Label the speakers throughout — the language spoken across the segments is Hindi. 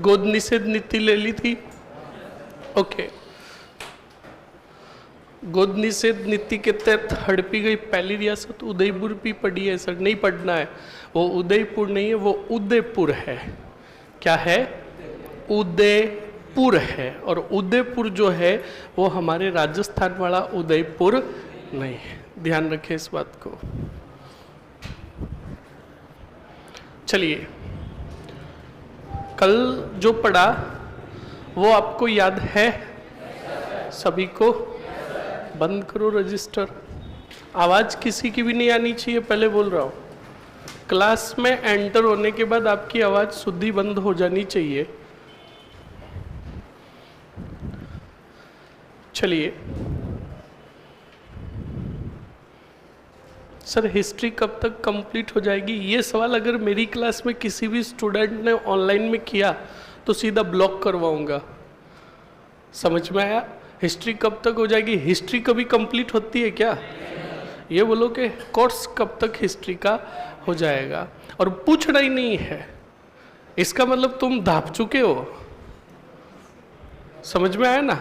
Speaker 1: गोद निषेध नीति ले ली थी? ओके। गोद निषेध नीति के तहत हड़पी गई पहली रियासत उदयपुर भी पड़ी है सर? नहीं पढ़ना है, वो उदयपुर नहीं है, वो उदयपुर है। क्या है? उदयपुर है। और उदयपुर जो है वो हमारे राजस्थान वाला उदयपुर नहीं है, ध्यान रखें इस बात को। चलिए, कल जो पढ़ा वो आपको याद है सभी को? बंद करो रजिस्टर। आवाज किसी की भी नहीं आनी चाहिए, पहले बोल रहा हूं। क्लास में एंटर होने के बाद आपकी आवाज शुद्धि बंद हो जानी चाहिए। चलिए सर, हिस्ट्री कब तक कंप्लीट हो जाएगी? ये सवाल अगर मेरी क्लास में किसी भी स्टूडेंट ने ऑनलाइन में किया तो सीधा ब्लॉक करवाऊंगा। समझ में आया? हिस्ट्री कब तक हो जाएगी? हिस्ट्री कभी कंप्लीट होती है क्या? ये बोलो कि कोर्स कब तक हिस्ट्री का हो जाएगा, और पूछना ही नहीं है। इसका मतलब तुम धाप चुके हो। समझ में आया ना?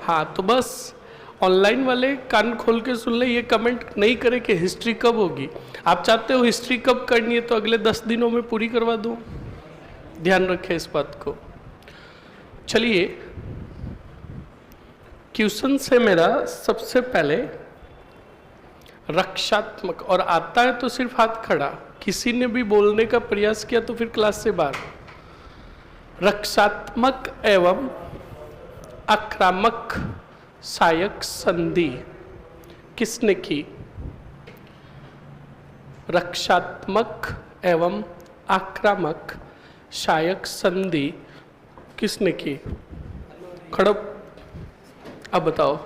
Speaker 1: हाँ, तो बस ऑनलाइन वाले कान खोल के सुन ले, ये कमेंट नहीं करे कि हिस्ट्री कब होगी। आप चाहते हो हिस्ट्री कब करनी है तो अगले 10 दिनों में पूरी करवा दूं। ध्यान रखें इस बात को। चलिए, क्वेश्चन से मेरा सबसे पहले रक्षात्मक, और आता है तो सिर्फ हाथ खड़ा, किसी ने भी बोलने का प्रयास किया तो फिर क्लास से बाहर। रक्षात्मक एवं आक्रामक सहायक संधि किसने की? रक्षात्मक एवं आक्रामक सहायक संधि किसने की? खड़ो, अब बताओ।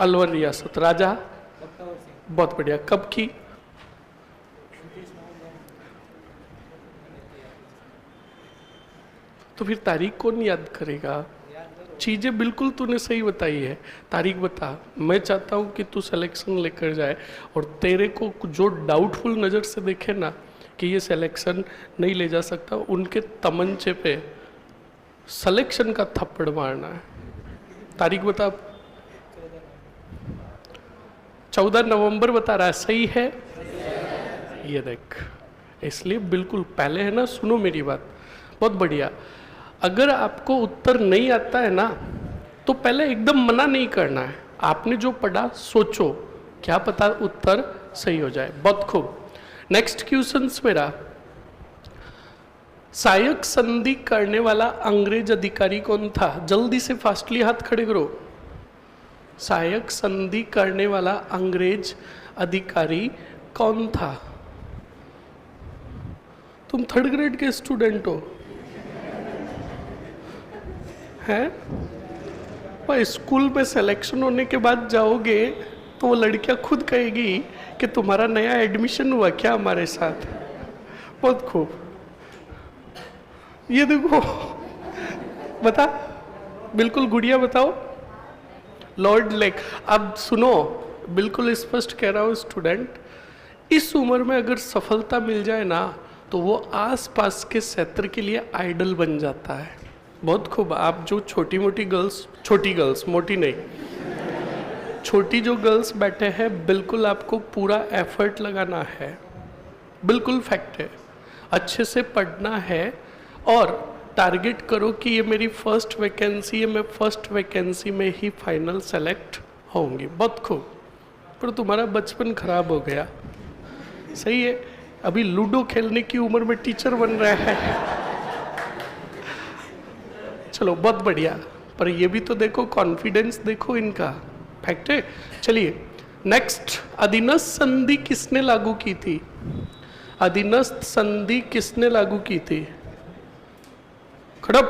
Speaker 1: अलवर रियासत, राजा? बहुत बढ़िया। कब की? तो फिर तारीख कौन याद करेगा? चीजें बिल्कुल तूने सही बताई है, तारीख बता। मैं चाहता हूं कि तू सिलेक्शन लेकर जाए, और तेरे को जो डाउटफुल नज़र से देखे ना कि ये सिलेक्शन नहीं ले जा सकता, उनके तमंचे पे सिलेक्शन का थप्पड़ मारना है। तारीख बता। 14 नवंबर बता रहा है, सही है? ये देख, इसलिए बिल्कुल पहले है ना, सुनो मेरी बात। बहुत बढ़िया। अगर आपको उत्तर नहीं आता है ना तो पहले एकदम मना नहीं करना है। आपने जो पढ़ा सोचो, क्या पता उत्तर सही हो जाए। बहुत खूब। नेक्स्ट क्वेश्चन मेरा, सहायक संधि करने वाला अंग्रेज अधिकारी कौन था? जल्दी से फास्टली हाथ खड़े करो। सहायक संधि करने वाला अंग्रेज अधिकारी कौन था? तुम 3rd ग्रेड के स्टूडेंट हो हैं? पर स्कूल में सिलेक्शन होने के बाद जाओगे तो वो लड़कियां खुद कहेगी कि तुम्हारा नया एडमिशन हुआ क्या हमारे साथ। बहुत खूब। ये देखो, बता, बिल्कुल गुड़िया बताओ। Lord lake. अब सुनो, बिल्कुल स्पष्ट कह रहा हूँ स्टूडेंट, इस उम्र में अगर सफलता मिल जाए ना तो वो आसपास के क्षेत्र के लिए आइडल बन जाता है। बहुत खूब। आप जो छोटी मोटी गर्ल्स, छोटी गर्ल्स, मोटी नहीं, छोटी जो गर्ल्स बैठे हैं, बिल्कुल आपको पूरा एफर्ट लगाना है, बिल्कुल फैक्ट है। अच्छे से पढ़ना है और टारगेट करो कि ये मेरी फर्स्ट वैकेंसी है, मैं फर्स्ट वैकेंसी में ही फाइनल सेलेक्ट होंगी। बहुत खूब। पर तुम्हारा बचपन खराब हो गया। सही है, अभी लूडो खेलने की उम्र में टीचर बन रहा है। चलो बहुत बढ़िया, पर ये भी तो देखो, कॉन्फिडेंस देखो इनका, फैक्ट है। चलिए नेक्स्ट, अधीनस्थ संधि किसने लागू की थी? अधीनस्थ संधि किसने लागू की थी? खड़प,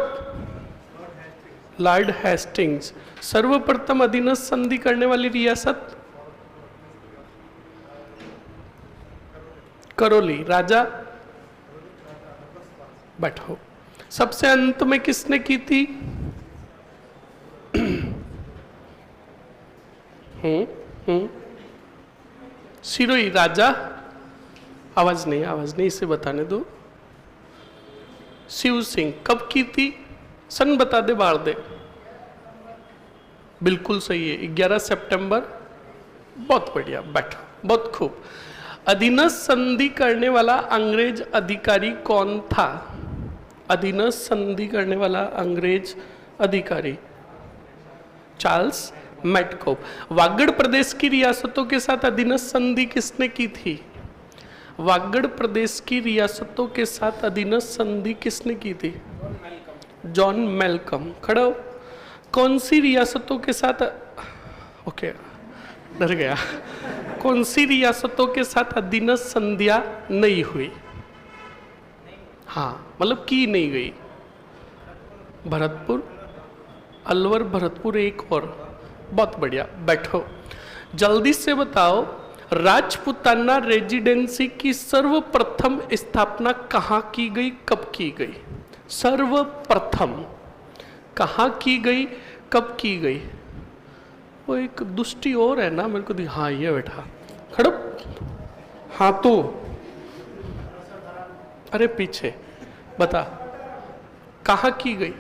Speaker 1: लॉर्ड हेस्टिंग्स। सर्वप्रथम अधीनस्थ संधि करने वाली रियासत? करौली। राजा? बैठो। सबसे अंत में किसने की थी? सिरोही। राजा? आवाज नहीं, आवाज नहीं, इसे बताने दो। शिव सिंह। कब की थी? सन बता दे, बाढ़ दे। बिल्कुल सही है, 11 सितंबर। बहुत बढ़िया, बैठो, बहुत खूब। अधीनस्थ संधि करने वाला अंग्रेज अधिकारी कौन था? अधीनस्थ संधि करने वाला अंग्रेज अधिकारी चार्ल्स मेटकोप। वागड़ प्रदेश की रियासतों के साथ अधीनस्थ संधि किसने की थी? वागड़ प्रदेश की रियासतों के साथ अधीनस्थ संधि किसने की थी? John Malcolm. खड़ा हो। कौन सी रियासतों के साथ, ओके डर गया, कौन सी रियासतों के साथ अधीनस्थ संधियां नहीं हुई? हाँ, मतलब की नहीं गई। भरतपुर, अलवर, भरतपुर, एक और। बहुत बढ़िया, बैठो। जल्दी से बताओ, राजपूताना रेजिडेंसी की सर्वप्रथम स्थापना कहाँ की गई, कब की गई? सर्वप्रथम कहाँ की गई, कब की गई? वो एक दुष्टि और है ना, मेरे को हाँ ये बैठा खड़ो। हाँ तो अरे पीछे बता, कहाँ की गई?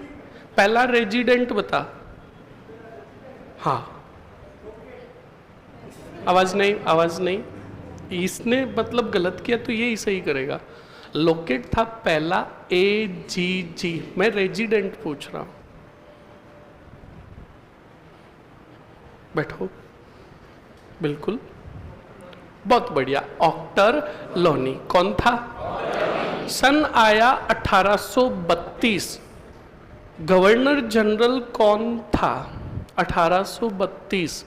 Speaker 1: पहला रेजिडेंट बता। हाँ, आवाज नहीं, आवाज नहीं। इसने मतलब गलत किया तो ये ही सही करेगा। लोकेट था पहला, AGG। मैं रेजिडेंट पूछ रहा हूं। बैठो, बिल्कुल, बहुत बढ़िया। ऑक्टर लोनी। कौन था? सन आया 1832। गवर्नर जनरल कौन था? 1832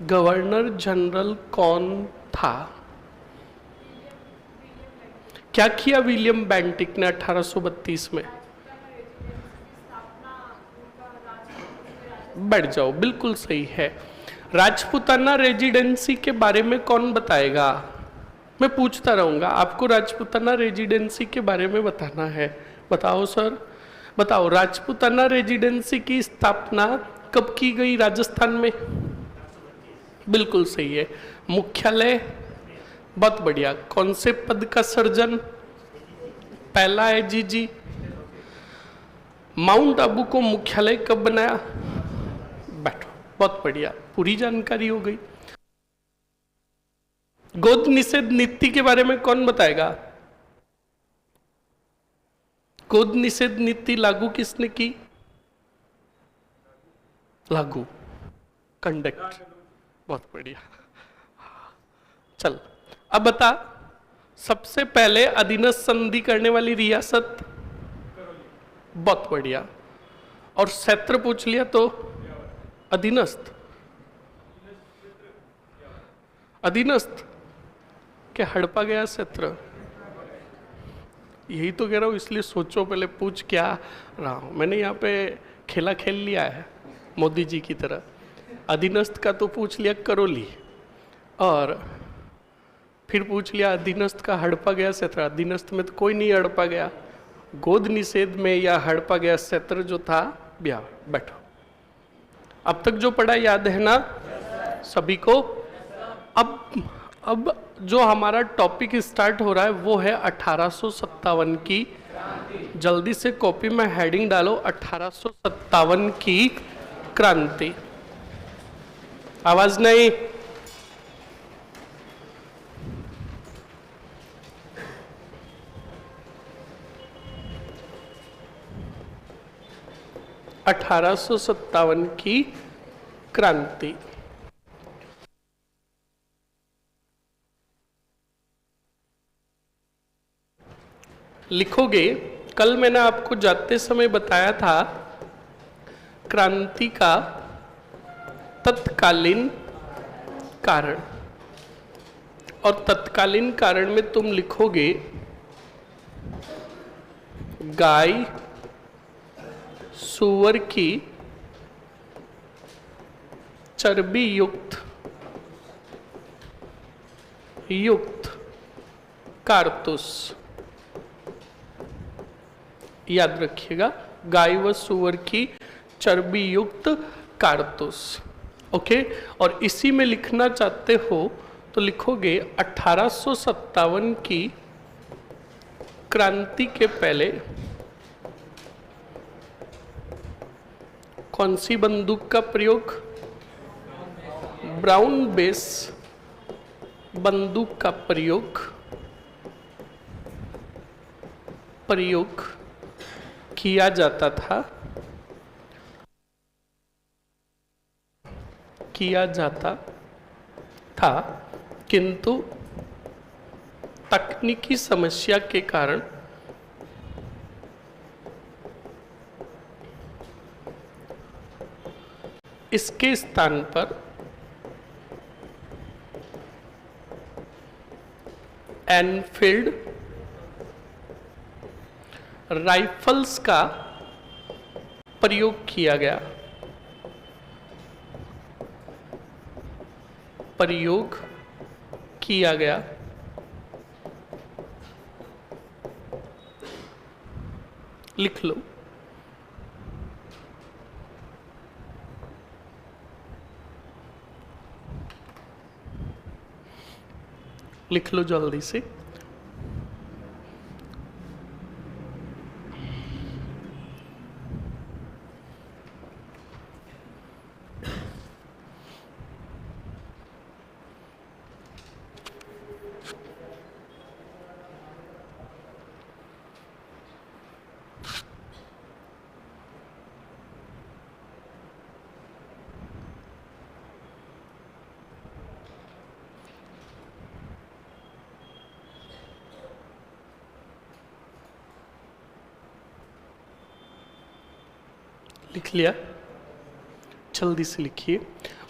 Speaker 1: गवर्नर जनरल कौन था? क्या किया विलियम बेंटिक ने 1832 में? बैठ जाओ, बिल्कुल सही है। राजपूताना रेजिडेंसी के बारे में कौन बताएगा? मैं पूछता रहूंगा, आपको राजपूताना रेजिडेंसी के बारे में बताना है। बताओ सर, बताओ, राजपूताना रेजिडेंसी की स्थापना कब की गई राजस्थान में? बिल्कुल सही है। मुख्यालय? बहुत बढ़िया। कौन से पद का सृजन? पहला है जी। माउंट आबू को मुख्यालय कब बनाया? बैठो, बहुत बढ़िया, पूरी जानकारी हो गई। गोद निषेध नीति के बारे में कौन बताएगा? गोद निषेध नीति लागू किसने की? लागू, कंडक्ट। बहुत बढ़िया। चल अब बता, सबसे पहले अधीनस्थ संधि करने वाली रियासत? बहुत बढ़िया। और क्षेत्र पूछ लिया तो अधीनस्थ, अधीनस्थ क्या हड़पा गया क्षेत्र? यही तो कह रहा हूं, इसलिए सोचो पहले पूछ क्या रहा हूं। मैंने यहाँ पे खेला खेल लिया है मोदी जी की तरह। अधीनस्थ का तो पूछ लिया करौली, और फिर पूछ लिया अधीनस्थ का हड़पा गया क्षेत्र। अधीनस्थ में तो कोई नहीं हड़पा गया। गोद निषेध में या हड़पा गया क्षेत्र जो था बिहार। बैठो, अब तक जो पढ़ा याद है ना सभी को? अब जो हमारा टॉपिक स्टार्ट हो रहा है वो है 1857 की। जल्दी से कॉपी में हेडिंग डालो, 1857 की क्रांति। आवाज नहीं। अठारह सौ सत्तावन की क्रांति। लिखोगे, कल मैंने आपको जाते समय बताया था क्रांति का तत्कालीन कारण, और तत्कालीन कारण में तुम लिखोगे गाय सूअर की चर्बी युक्त कारतूस। याद रखिएगा, गाय व सूअर की चर्बी युक्त कारतूस। ओके, और इसी में लिखना चाहते हो तो लिखोगे 1857 की क्रांति के पहले कौन सी बंदूक का प्रयोग? ब्राउन बेस बंदूक का प्रयोग किया जाता था, किंतु तकनीकी समस्या के कारण इसके स्थान पर एनफील्ड राइफल्स का प्रयोग किया गया। लिख लो। लिख लो जल्दी से। लिख लिया? जल्दी से लिखिए।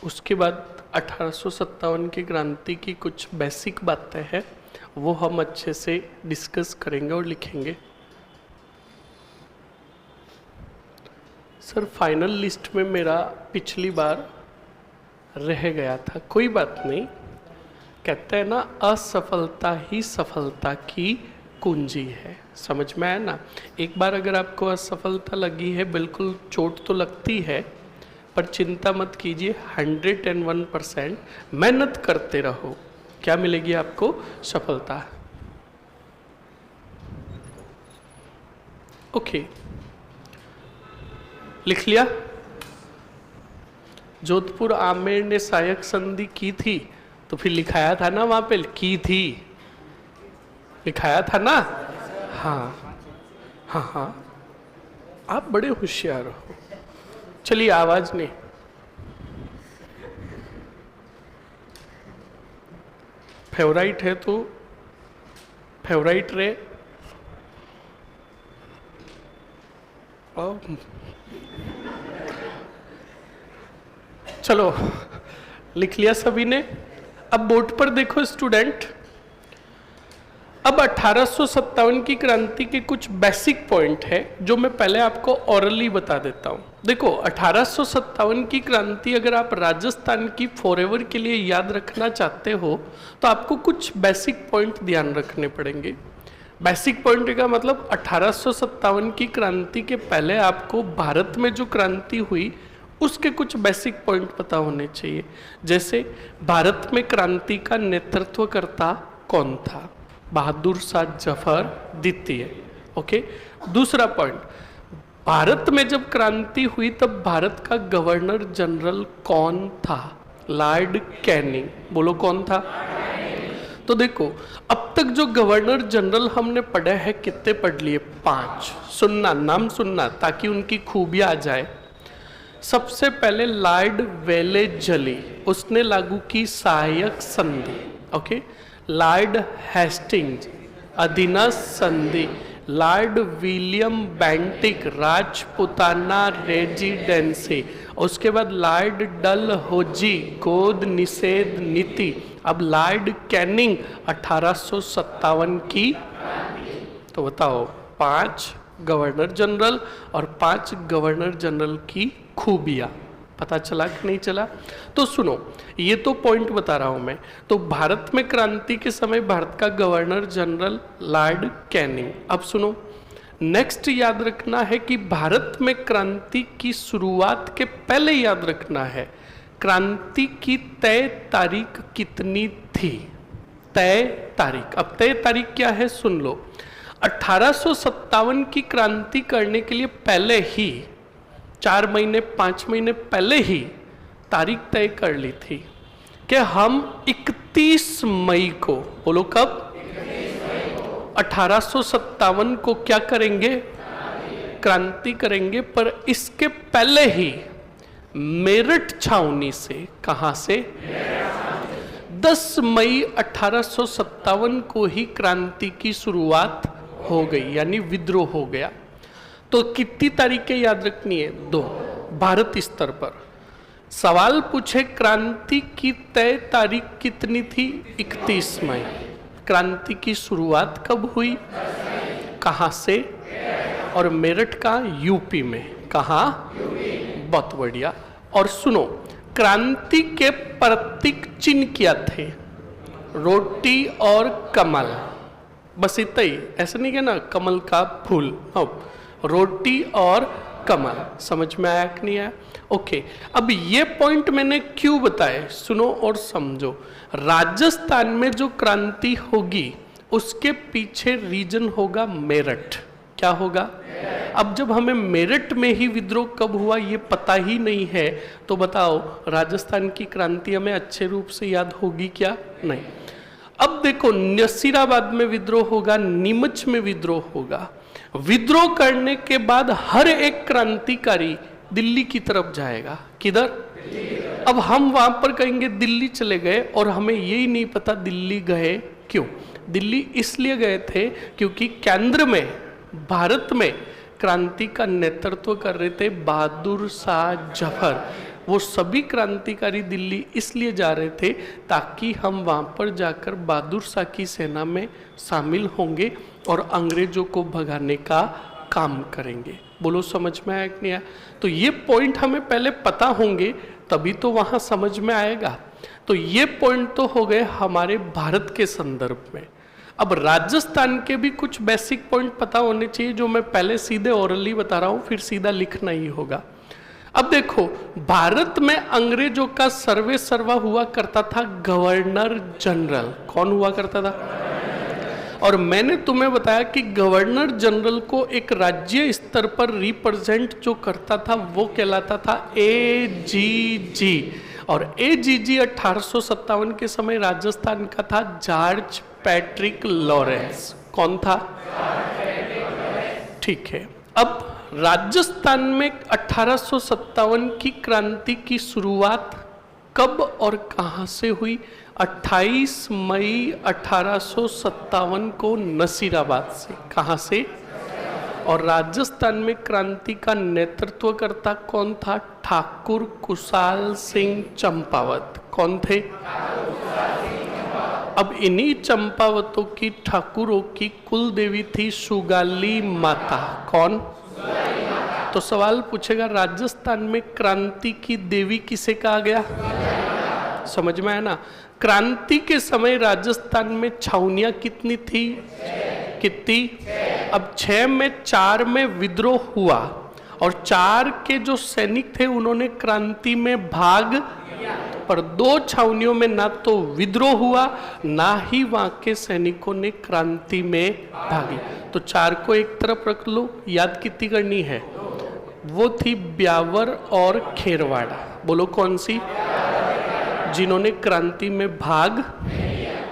Speaker 1: उसके बाद 1857 की क्रांति की कुछ बेसिक बातें हैं, वो हम अच्छे से डिस्कस करेंगे और लिखेंगे। सर फाइनल लिस्ट में मेरा पिछली बार रह गया था, कोई बात नहीं। कहते हैं ना, असफलता ही सफलता की कुंजी है। समझ में आया ना? एक बार अगर आपको असफलता लगी है, बिल्कुल चोट तो लगती है, पर चिंता मत कीजिए, 101% मेहनत करते रहो, क्या मिलेगी आपको? सफलता। ओके, लिख लिया? जोधपुर आमेर ने सहायक संधि की थी, तो फिर लिखाया था ना वहां पे, की थी, लिखाया था ना? हाँ हाँ हाँ, आप बड़े होशियार हो। चलिए, आवाज नहीं। फेवराइट है तो फेवराइट रहे। चलो, लिख लिया सभी ने? अब बोर्ड पर देखो स्टूडेंट। अब 1857 की क्रांति के कुछ बेसिक पॉइंट है जो मैं पहले आपको ऑरली बता देता हूं। देखो, 1857 की क्रांति अगर आप राजस्थान की फॉरएवर के लिए याद रखना चाहते हो तो आपको कुछ बेसिक पॉइंट ध्यान रखने पड़ेंगे। बेसिक पॉइंट का मतलब 1857 की क्रांति के पहले आपको भारत में जो क्रांति हुई उसके कुछ बेसिक पॉइंट पता होने चाहिए। जैसे भारत में क्रांति का नेतृत्वकर्ता कौन था? बहादुर शाह जफर द्वितीय। ओके, दूसरा पॉइंट, भारत में जब क्रांति हुई तब भारत का गवर्नर जनरल कौन था? Lord Canning. बोलो कौन था? तो देखो, अब तक जो गवर्नर जनरल हमने पढ़े हैं, कितने पढ़ लिए? 5। सुनना, नाम सुनना ताकि उनकी खूबियां आ जाए। सबसे पहले लॉर्ड वेलेजली, उसने लागू की सहायक संधि। ओके, लॉर्ड हेस्टिंग्स अधीनस्थ संधि, Lord William Bentinck Rajputana residency, उसके बाद लॉर्ड डलहौजी गोद निषेध नीति। अब लॉर्ड कैनिंग 1857 की। तो बताओ, 5 गवर्नर जनरल और 5 गवर्नर जनरल की खूबियां। पता चला कि नहीं चला? तो सुनो, ये तो पॉइंट बता रहा हूं मैं। तो भारत में क्रांति के समय भारत का गवर्नर जनरल लॉर्ड कैनिंग। अब सुनो, नेक्स्ट याद रखना है कि भारत में क्रांति की शुरुआत के पहले याद रखना है क्रांति की तय तारीख कितनी थी? तय तारीख। अब तय तारीख क्या है सुन लो। 1857 की क्रांति करने के लिए पहले ही 4 महीने 5 महीने पहले ही तारीख तय कर ली थी कि हम 31 मई को, बोलो कब, 1857 को क्या करेंगे, क्रांति करेंगे। पर इसके पहले ही मेरठ छावनी से, कहां से, 10 मई 1857 को ही क्रांति की शुरुआत हो गई, यानी विद्रोह हो गया। तो कितनी तारीखें याद रखनी है, 2, भारत स्तर पर। सवाल पूछे क्रांति की तय तारीख कितनी थी, 31 मई। क्रांति की शुरुआत कब हुई, कहां से, और मेरठ का, यूपी में। कहां, बहुत बढ़िया। और सुनो, क्रांति के प्रतीक चिन्ह क्या थे, रोटी और कमल, बस इतना ही, ऐसा नहीं कि ना कमल का फूल, हाँ, रोटी और कमल। समझ में आया कि नहीं आया? ओके, अब ये पॉइंट मैंने क्यों बताए, सुनो और समझो। राजस्थान में जो क्रांति होगी उसके पीछे रीजन होगा मेरठ। क्या होगा? अब जब हमें मेरठ में ही विद्रोह कब हुआ ये पता ही नहीं है, तो बताओ राजस्थान की क्रांति हमें अच्छे रूप से याद होगी क्या? नहीं। अब देखो, नसीराबाद में विद्रोह होगा, नीमच में विद्रोह होगा। विद्रोह करने के बाद हर एक क्रांतिकारी दिल्ली की तरफ जाएगा। किधर? अब हम वहां पर कहेंगे दिल्ली चले गए, और हमें यही नहीं पता दिल्ली गए क्यों। दिल्ली इसलिए गए थे क्योंकि केंद्र में, भारत में क्रांति का नेतृत्व कर रहे थे बहादुर शाह जफर। वो सभी क्रांतिकारी दिल्ली इसलिए जा रहे थे ताकि हम वहाँ पर जाकर बहादुर शाह की सेना में शामिल होंगे और अंग्रेजों को भगाने का काम करेंगे। बोलो समझ में आया कि नहीं आया? तो ये पॉइंट हमें पहले पता होंगे तभी तो वहाँ समझ में आएगा। तो ये पॉइंट तो हो गए हमारे भारत के संदर्भ में। अब राजस्थान के भी कुछ बेसिक पॉइंट पता होने चाहिए जो मैं पहले सीधे ओरली बता रहा हूँ, फिर सीधा लिखना ही होगा। अब देखो, भारत में अंग्रेजों का सर्वे सर्वा हुआ करता था गवर्नर जनरल। कौन हुआ करता था? और मैंने तुम्हें बताया कि गवर्नर जनरल को एक राज्य स्तर पर रिप्रेजेंट जो करता था वो कहलाता था एजीजी। और एजीजी 1857 के समय राजस्थान का था जॉर्ज पैट्रिक लॉरेंस। कौन था? ठीक है। अब राजस्थान में 1857 की क्रांति की शुरुआत कब और कहां से हुई? 28 मई 1857 को नसीराबाद से। कहां से? और राजस्थान में क्रांति का नेतृत्व करता कौन था? ठाकुर कुशाल सिंह चंपावत। कौन थे? अब इन्हीं चंपावतों की, ठाकुरों की कुल देवी थी सुगाली माता। कौन? तो सवाल पूछेगा राजस्थान में क्रांति की देवी किसे कहा गया? समझ में आया ना? क्रांति के समय राजस्थान में छावनियां कितनी थी? कितनी? अब 6 में 4 में विद्रोह हुआ और 4 के जो सैनिक थे उन्होंने क्रांति में भाग, पर 2 छावनियों में ना तो विद्रोह हुआ ना ही वहां के सैनिकों ने क्रांति में भागी। तो 4 को एक तरफ रख लो। याद कितनी करनी है? वो थी ब्यावर और खेरवाड़ा। बोलो कौन सी? जिन्होंने क्रांति में भाग।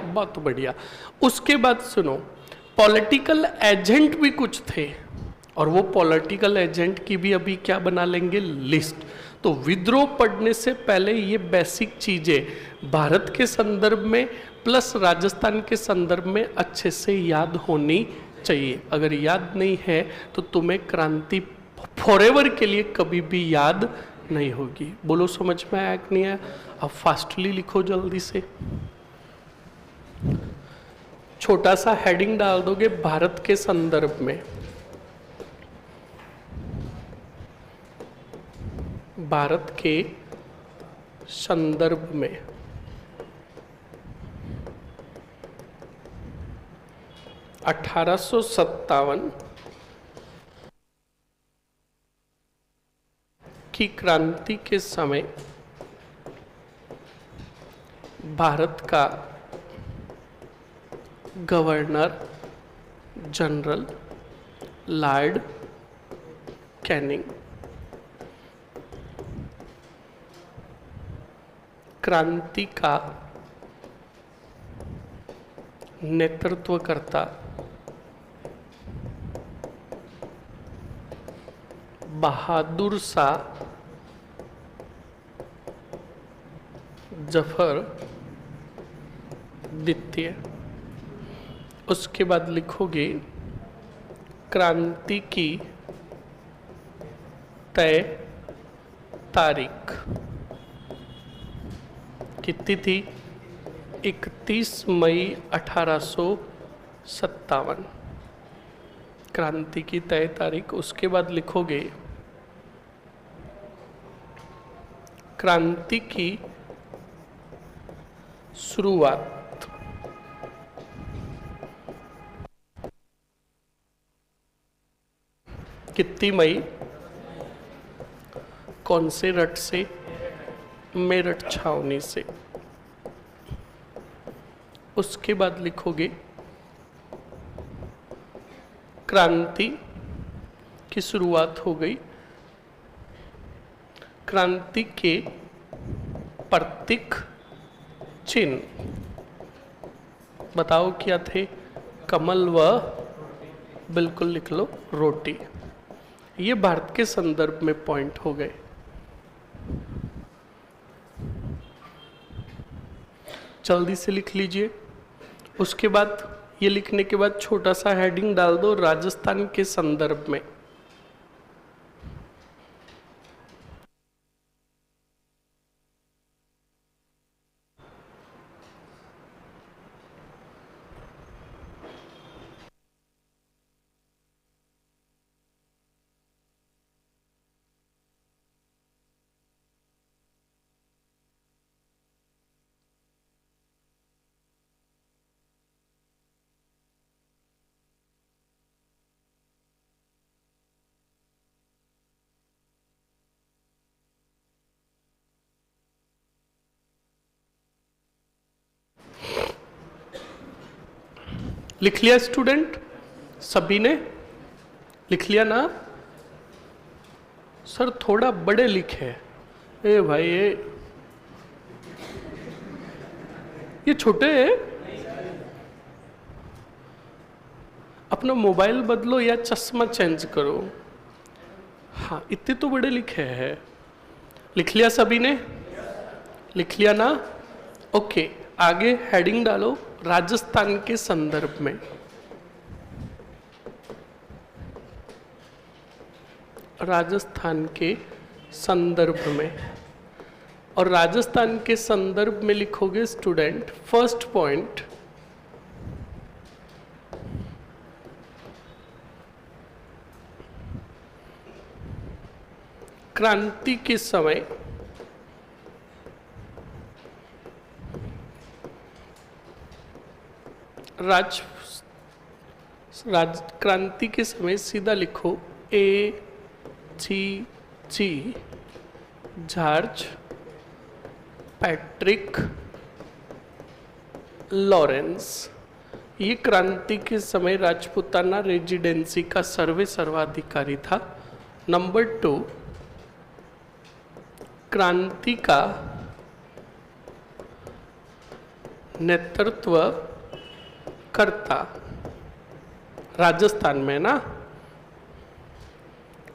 Speaker 1: बहुत बढ़िया। उसके बाद सुनो, पॉलिटिकल एजेंट भी कुछ थे और वो पॉलिटिकल एजेंट की भी अभी क्या बना लेंगे? लिस्ट। तो विद्रोह पढ़ने से पहले ये बेसिक चीजें भारत के संदर्भ में प्लस राजस्थान के संदर्भ में अच्छे से याद होनी चाहिए। अगर याद नहीं है तो तुम्हें क्रांति फॉरएवर के लिए कभी भी याद नहीं होगी। बोलो समझ में आया कि नहीं आया? अब फास्टली लिखो जल्दी से। छोटा सा हेडिंग डाल दोगे भारत के संदर्भ में। भारत के संदर्भ में 1857 की क्रांति के समय भारत का गवर्नर जनरल लॉर्ड कैनिंग क्रांति का नेतृत्व करता बहादुर शाह जफर द्वितीय। उसके बाद लिखोगे क्रांति की तय तारीख कितनी थी? 31 मई 1857 क्रांति की तय तारीख। उसके बाद लिखोगे क्रांति की शुरुआत कितनी मई? कौन से रट से? मेरठ छावनी से। उसके बाद लिखोगे क्रांति की शुरुआत हो गई। क्रांति के प्रतीक चिन्ह बताओ क्या थे? कमल व बिल्कुल लिख लो रोटी। ये भारत के संदर्भ में पॉइंट हो गए। जल्दी से लिख लीजिए। उसके बाद ये लिखने के बाद छोटा सा हेडिंग डाल दो राजस्थान के संदर्भ में। लिख लिया स्टूडेंट? सभी ने लिख लिया ना? सर थोड़ा बड़े लिखे। ए भाई ये छोटे हैं। अपना मोबाइल बदलो या चश्मा चेंज करो। हाँ इतने तो बड़े लिखे हैं। लिख लिया सभी ने? लिख लिया ना? ओके आगे हेडिंग डालो राजस्थान के संदर्भ में। राजस्थान के संदर्भ में। और राजस्थान के संदर्भ में लिखोगे स्टूडेंट फर्स्ट पॉइंट क्रांति के समय क्रांति के समय सीधा लिखो जी जॉर्ज पैट्रिक लॉरेंस। ये क्रांति के समय राजपूताना रेजिडेंसी का सर्वाधिकारी था। नंबर 2 क्रांति का नेतृत्व करता राजस्थान में ना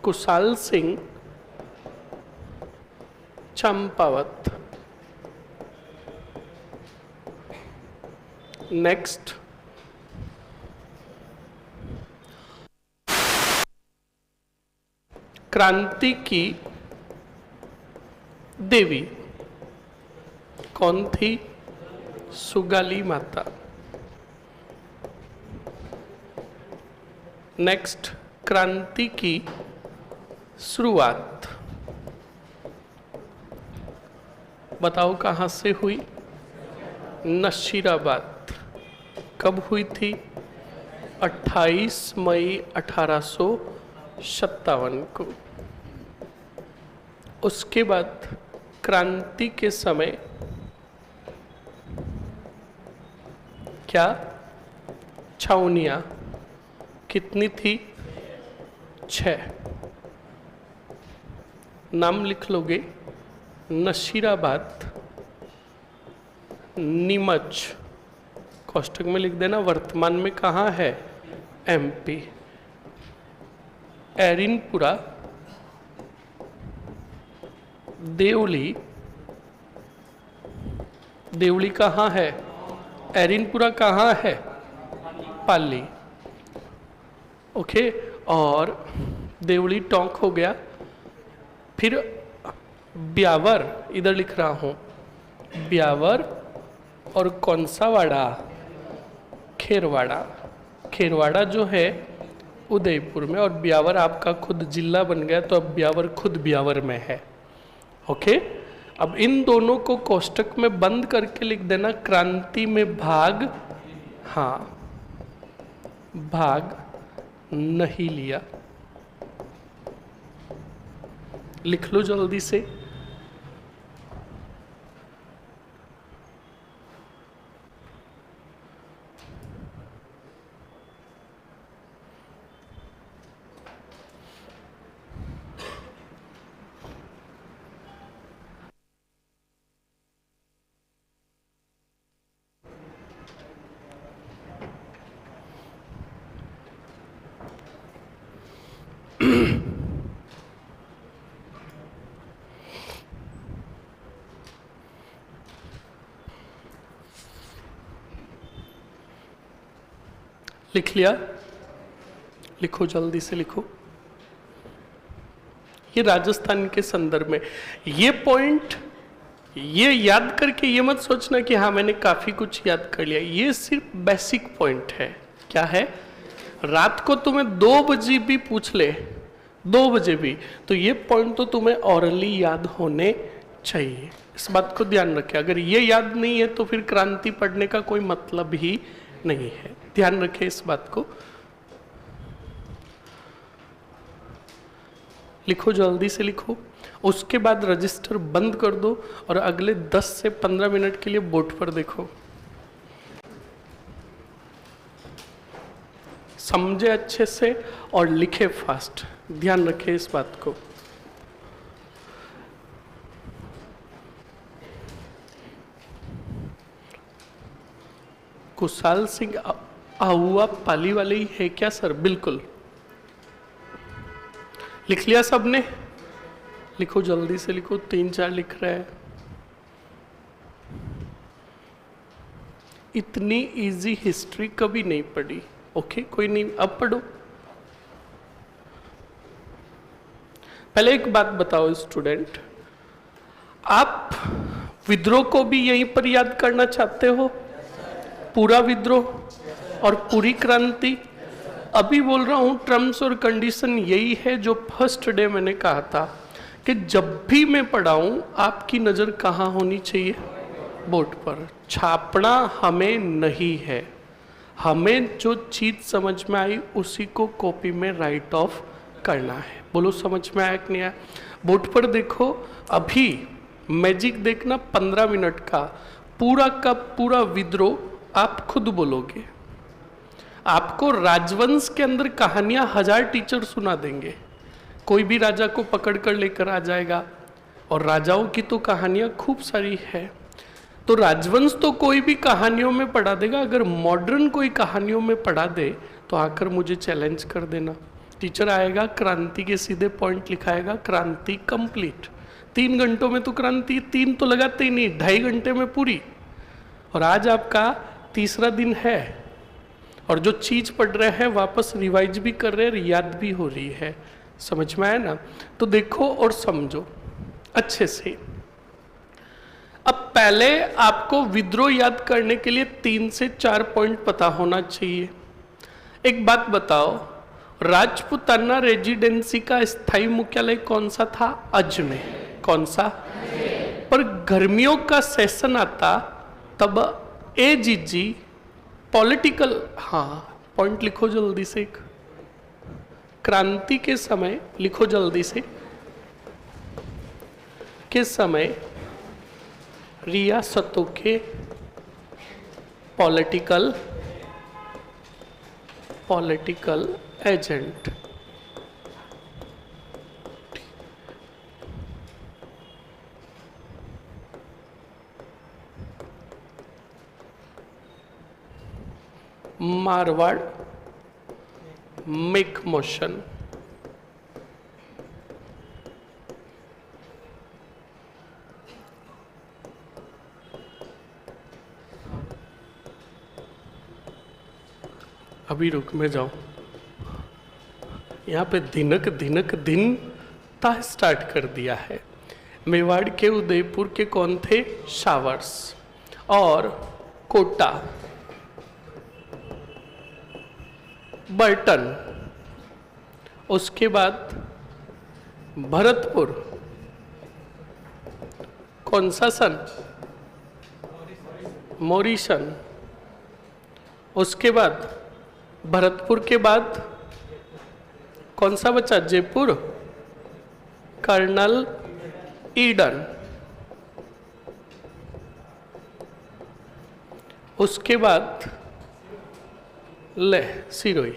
Speaker 1: कुशाल सिंह चंपावत। नेक्स्ट क्रांति की देवी कौन थी? सुगाली माता। नेक्स्ट क्रांति की शुरुआत बताओ कहाँ से हुई? नशीराबाद। कब हुई थी? 28 मई 1857 को। उसके बाद क्रांति के समय क्या छावनियाँ कितनी थी? 6। नाम लिख लोगे नशीराबाद, नीमच, कोष्टक में लिख देना वर्तमान में कहाँ है, एमपी। एरिनपुरा, देवली, देवली कहाँ है, एरिनपुरा कहाँ है, पाली। ओके, और देवली टोंक हो गया। फिर ब्यावर, इधर लिख रहा हूं, ब्यावर और कौन सा वाड़ा, खेरवाड़ा। खेरवाड़ा जो है उदयपुर में, और ब्यावर आपका खुद जिला बन गया, तो अब ब्यावर खुद ब्यावर में है। ओके, अब इन दोनों को कोष्टक में बंद करके लिख देना क्रांति में भाग, हाँ, भाग नहीं लिया। लिख लो जल्दी से। लिख लिया, लिखो जल्दी से लिखो। ये राजस्थान के संदर्भ में ये पॉइंट, ये याद करके ये मत सोचना कि हाँ मैंने काफी कुछ याद कर लिया, ये सिर्फ बेसिक पॉइंट है। क्या है, रात को तुम्हें 2 बजे भी पूछ ले, 2 बजे भी, तो ये पॉइंट तो तुम्हें ऑरली याद होने चाहिए। इस बात को ध्यान रखें, अगर ये याद नहीं है तो फिर क्रांति पढ़ने का कोई मतलब ही नहीं है। ध्यान रखें इस बात को। लिखो जल्दी से लिखो। उसके बाद रजिस्टर बंद कर दो और अगले 10 से 15 मिनट के लिए बोर्ड पर देखो। समझे अच्छे से और लिखे फास्ट। ध्यान रखें इस बात को। कुशाल सिंह आहुआ पाली वाले ही है क्या सर? बिल्कुल। लिख लिया सबने? लिखो जल्दी से लिखो, 3-4 लिख रहे हैं। इतनी इजी हिस्ट्री कभी नहीं पढ़ी। ओके, कोई नहीं, अब पढ़ो। पहले एक बात बताओ स्टूडेंट, आप विद्रोह को भी यहीं पर याद करना चाहते हो? पूरा विद्रोह और पूरी क्रांति? अभी बोल रहा हूं टर्म्स और कंडीशन यही है जो फर्स्ट डे मैंने कहा था कि जब भी मैं पढ़ाऊं आपकी नजर कहां होनी चाहिए? बोर्ड पर। छापना हमें नहीं है, हमें जो चीज समझ में आई उसी को कॉपी में राइट ऑफ करना है। बोलो समझ में आया कि नहीं आया? बोर्ड पर देखो, अभी मैजिक देखना 15 मिनट का पूरा विद्रोह आप खुद बोलोगे। आपको राजवंश के अंदर कहानियां 1000 टीचर सुना देंगे, कोई भी राजा को पकड़ कर लेकर आ जाएगा, और राजाओं की तो कहानियां खूब सारी है। तो राजवंश तो कोई भी कहानियों में पढ़ा देगा, अगर मॉडर्न कोई कहानियों में पढ़ा दे तो आकर मुझे चैलेंज कर देना। टीचर आएगा, क्रांति के सीधे पॉइंट लिखाएगा, क्रांति कंप्लीट। 3 घंटों में तो क्रांति 3 तो लगाते ही नहीं, 2.5 घंटे में पूरी। और आज आपका तीसरा दिन है और जो चीज पढ़ रहे हैं वापस रिवाइज भी कर रहे हैं, याद भी हो रही है। समझ में आया ना? तो देखो और समझो अच्छे से। अब पहले आपको विद्रोह याद करने के लिए 3 से 4 पॉइंट पता होना चाहिए। एक बात बताओ, राजपुताना रेजिडेंसी का स्थायी मुख्यालय कौन सा था? अजमेर। कौन सा? पर गर्मियों का सेशन आता तब एजीजी पॉलिटिकल, हाँ पॉइंट लिखो जल्दी से। क्रांति के समय लिखो जल्दी से, के समय रियासतों के political agent Marwar, make motion. अभी रुक में जाओ, यहाँ पे दिनक दिनक दिन ता स्टार्ट कर दिया है। मेवाड़ के उदयपुर के कौन थे? शावर्स। और कोटा, बर्टन। उसके बाद भरतपुर, कौन सा सन? मोरिशन। उसके बाद भरतपुर के बाद कौन सा बचा? Jaipur, colonel Eden. उसके बाद ले सिरोही,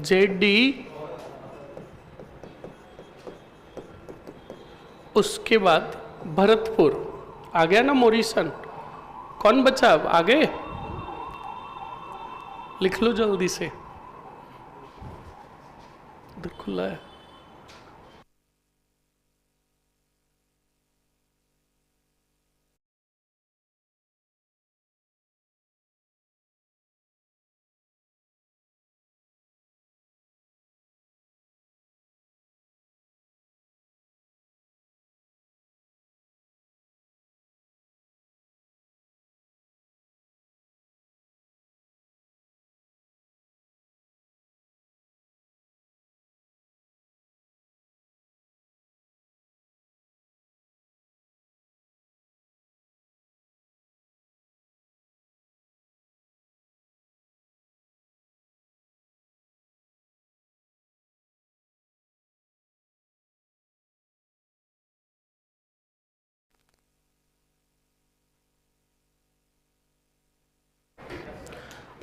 Speaker 1: JD। उसके बाद भरतपुर आ गया ना, मोरिसन। कौन बचा अब आगे? लिख लो जल्दी से, इधर खुला है।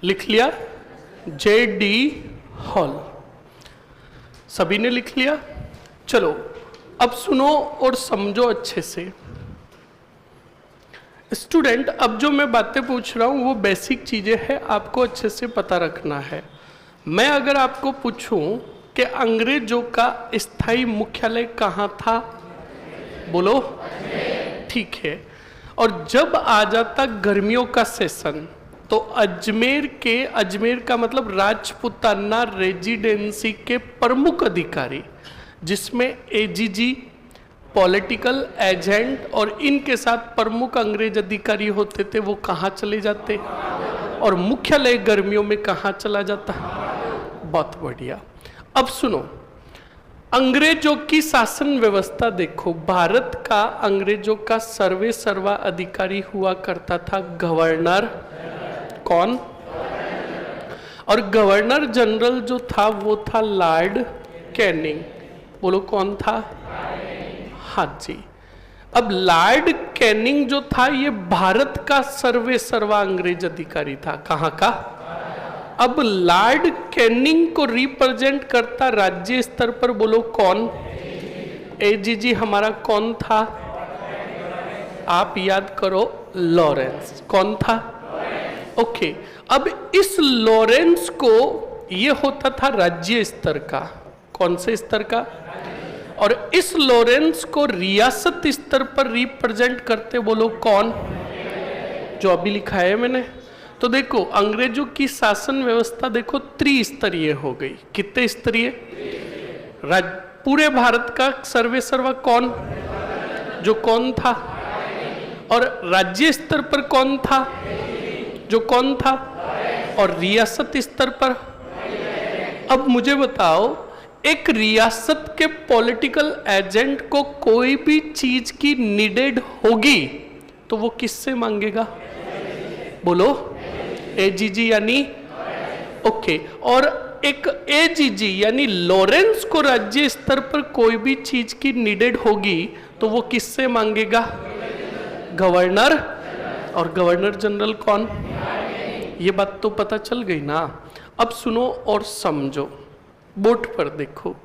Speaker 1: लिख लिया? JD hall. सभी ने लिख लिया? चलो अब सुनो और समझो अच्छे से। स्टूडेंट, अब जो मैं बातें पूछ रहा हूं वो बेसिक चीजें हैं, आपको अच्छे से पता रखना है। मैं अगर आपको पूछूं कि अंग्रेजों का स्थायी मुख्यालय कहाँ था? बोलो। ठीक है। और जब आ जाता गर्मियों का सेशन तो अजमेर का मतलब राजपुताना रेजिडेंसी के प्रमुख अधिकारी, जिसमें AGG, पॉलिटिकल एजेंट और इनके साथ प्रमुख अंग्रेज अधिकारी होते थे, वो कहाँ चले जाते? और मुख्यालय गर्मियों में कहाँ चला जाता? बहुत बढ़िया। अब सुनो, अंग्रेजों की शासन व्यवस्था देखो। भारत का अंग्रेजों का सर्वे सर्वा अधिकारी हुआ करता था गवर्नर। कौन? और गवर्नर जनरल जो था वो था लॉर्ड कैनिंग। बोलो कौन था? हाँ जी। अब लॉर्ड कैनिंग जो था ये भारत का सर्वे सर्वा अंग्रेज अधिकारी था। कहाँ का? अब लॉर्ड कैनिंग को रिप्रेजेंट करता राज्य स्तर पर, बोलो कौन? AGG हमारा कौन था? आप याद करो, लॉरेंस। कौन था? ओके। अब इस लॉरेंस को ये होता था राज्य स्तर का। कौन से स्तर का? और इस लॉरेंस को रियासत स्तर पर रिप्रेजेंट करते, बोलो कौन? जो अभी लिखा है मैंने। तो देखो अंग्रेजों की शासन व्यवस्था देखो त्रिस्तरीय हो गई। कितने स्तरीय? पूरे भारत का सर्वे सर्वा कौन? जो कौन था? और राज्य स्तर पर कौन था? जो कौन था? और रियासत स्तर पर? अब मुझे बताओ, एक रियासत के पॉलिटिकल एजेंट को कोई भी चीज की नीडेड होगी तो वो किससे मांगेगा? बोलो। AGG यानी ओके। और एक AGG यानी लॉरेंस को राज्य स्तर पर कोई भी चीज की नीडेड होगी तो वो किससे मांगेगा? गवर्नर। और गवर्नर जनरल कौन? ये बात तो पता चल गई ना। अब सुनो और समझो, बोर्ड पर देखो,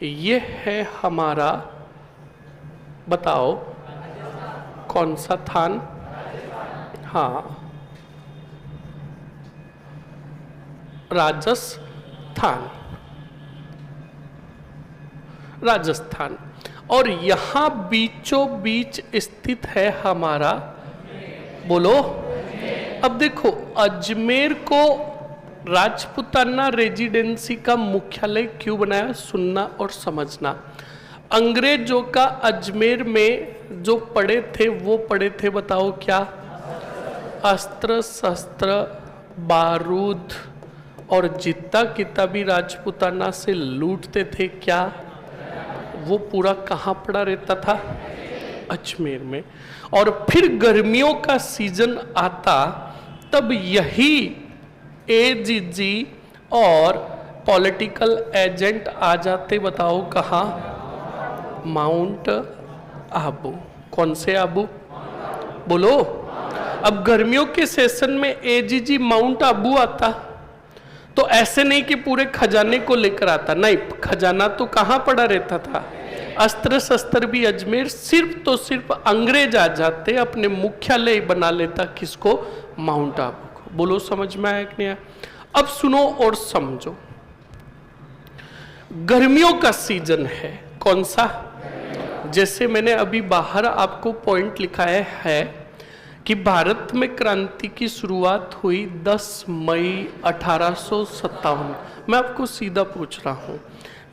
Speaker 1: ये है हमारा, बताओ कौन सा थान? हाँ, राजस्थान, राजस्थान। और यहां बीचों बीच स्थित है हमारा, बोलो। अब देखो, अजमेर को राजपूताना रेजिडेंसी का मुख्यालय क्यों बनाया? सुनना और समझना। अंग्रेजों का अजमेर में जो पड़े थे वो पड़े थे, बताओ क्या? अस्त्र शस्त्र बारूद, और जितना कितना भी राजपूताना से लूटते थे, क्या वो पूरा कहाँ पड़ा रहता था? अजमेर में। और फिर गर्मियों का सीजन आता तब यही एजीजी और पॉलिटिकल एजेंट आ जाते, बताओ कहाँ? माउंट आबू। कौन से आबू? बोलो। अब गर्मियों के सेशन में एजीजी माउंट आबू आता, तो ऐसे नहीं कि पूरे खजाने को लेकर आता, नहीं, खजाना तो कहाँ पड़ा रहता था? अस्त्र शस्त्र भी अजमेर। सिर्फ तो सिर्फ अंग्रेज आ जाते, अपने मुख्यालय बना लेता, किसको? माउंट आबू को। बोलो, समझ में आया कि नहीं आया? अब सुनो और समझो। गर्मियों का सीजन है, कौन सा? जैसे मैंने अभी बाहर आपको पॉइंट लिखाया है कि भारत में क्रांति की शुरुआत हुई 10 मई 1857। मैं आपको सीधा पूछ रहा हूं,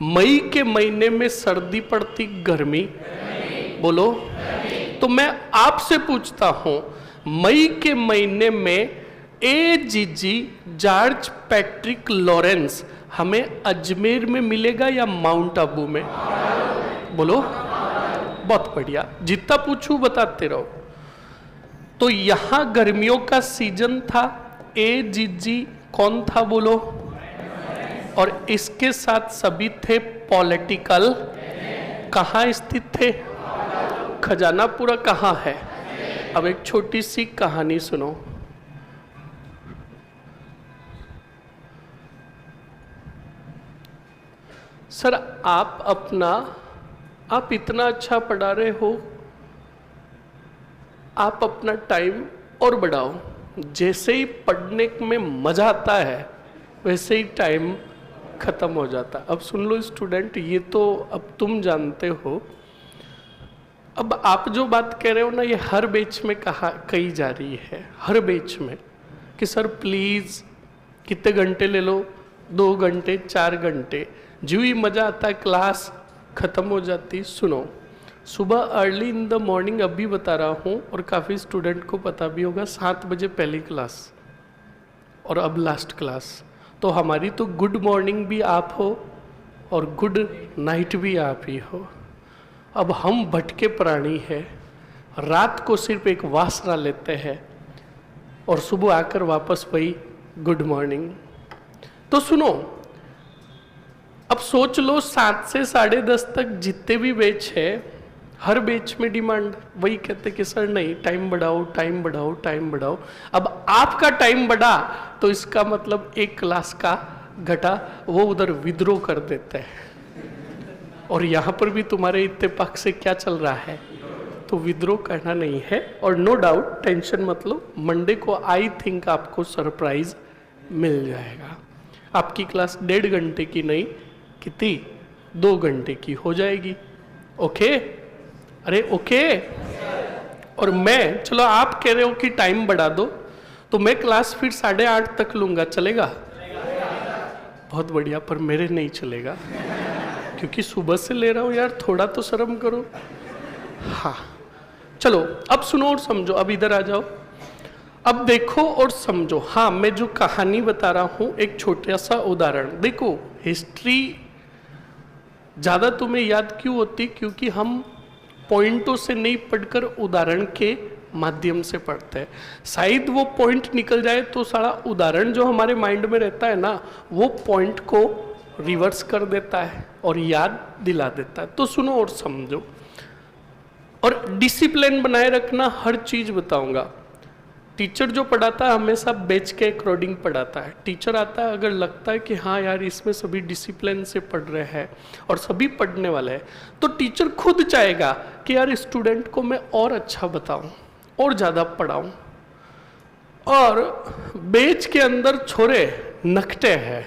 Speaker 1: मई के महीने में सर्दी पड़ती, गर्मी? बोलो। तो मैं आपसे पूछता हूं, मई के महीने में एजीजी जॉर्ज पैट्रिक लॉरेंस हमें अजमेर में मिलेगा या माउंट आबू में? बोलो। बहुत बढ़िया, जितना पूछूं बताते रहो। तो यहां गर्मियों का सीजन था, एजीजी कौन था? बोलो। और इसके साथ सभी थे पॉलिटिकल। कहाँ स्थित थे? खजाना पूरा कहाँ है? अब एक छोटी सी कहानी सुनो। सर, आप इतना अच्छा पढ़ा रहे हो, आप अपना टाइम और बढ़ाओ। जैसे ही पढ़ने में मजा आता है वैसे ही टाइम खत्म हो जाता। अब सुन लो स्टूडेंट, ये तो अब तुम जानते हो। अब आप जो बात कह रहे हो ना, ये हर बैच में कही जा रही है, हर बैच में, कि सर प्लीज कितने घंटे ले लो, 2 घंटे 4 घंटे, जो ही मजा आता है क्लास खत्म हो जाती। सुनो, सुबह अर्ली इन द मॉर्निंग, अभी बता रहा हूँ और काफ़ी स्टूडेंट को पता भी होगा, 7 बजे पहली क्लास और अब लास्ट क्लास। तो हमारी तो गुड मॉर्निंग भी आप हो और गुड नाइट भी आप ही हो। अब हम भटके प्राणी हैं, रात को सिर्फ एक वासना लेते हैं और सुबह आकर वापस वही गुड मॉर्निंग। तो सुनो, अब सोच लो 7 से 10:30 तक जितने भी बैच है, हर बैच में डिमांड वही कहते कि सर नहीं, टाइम बढ़ाओ, टाइम बढ़ाओ, टाइम बढ़ाओ। अब आपका टाइम बढ़ा तो इसका मतलब एक क्लास का घटा, वो उधर विद्रोह कर देते हैं। और यहाँ पर भी तुम्हारे इत्तेफाक से क्या चल रहा है? तो विद्रोह करना नहीं है। और नो डाउट, टेंशन मत लो, मंडे को आई थिंक आपको सरप्राइज मिल जाएगा। आपकी क्लास 1.5 घंटे की नहीं, कितनी? 2 घंटे की हो जाएगी। ओके? अरे ओके। और मैं, चलो आप कह रहे हो कि टाइम बढ़ा दो, तो मैं क्लास फिर 8:30 तक लूंगा, चलेगा? बहुत बढ़िया, पर मेरे नहीं चलेगा क्योंकि सुबह से ले रहा हूं यार, थोड़ा तो शर्म करो। हाँ चलो, अब सुनो और समझो, अब इधर आ जाओ, अब देखो और समझो। हाँ, मैं जो कहानी बता रहा हूं, एक छोटा सा उदाहरण देखो। हिस्ट्री ज़्यादा तुम्हें याद क्यों होती? क्योंकि हम पॉइंटों से नहीं पढ़कर उदाहरण के माध्यम से पढ़ते हैं। शायद वो पॉइंट निकल जाए तो सारा उदाहरण जो हमारे माइंड में रहता है ना, वो पॉइंट को रिवर्स कर देता है और याद दिला देता है। तो सुनो और समझो, और डिसिप्लिन बनाए रखना, हर चीज़ बताऊंगा। टीचर जो पढ़ाता है हमेशा बैच के अकॉर्डिंग पढ़ाता है। टीचर आता है, अगर लगता है कि हाँ यार इसमें सभी डिसिप्लिन से पढ़ रहे हैं और सभी पढ़ने वाले हैं, तो टीचर खुद चाहेगा कि यार स्टूडेंट को मैं और अच्छा बताऊं और ज़्यादा पढ़ाऊं। और बैच के अंदर छोरे नखटे हैं,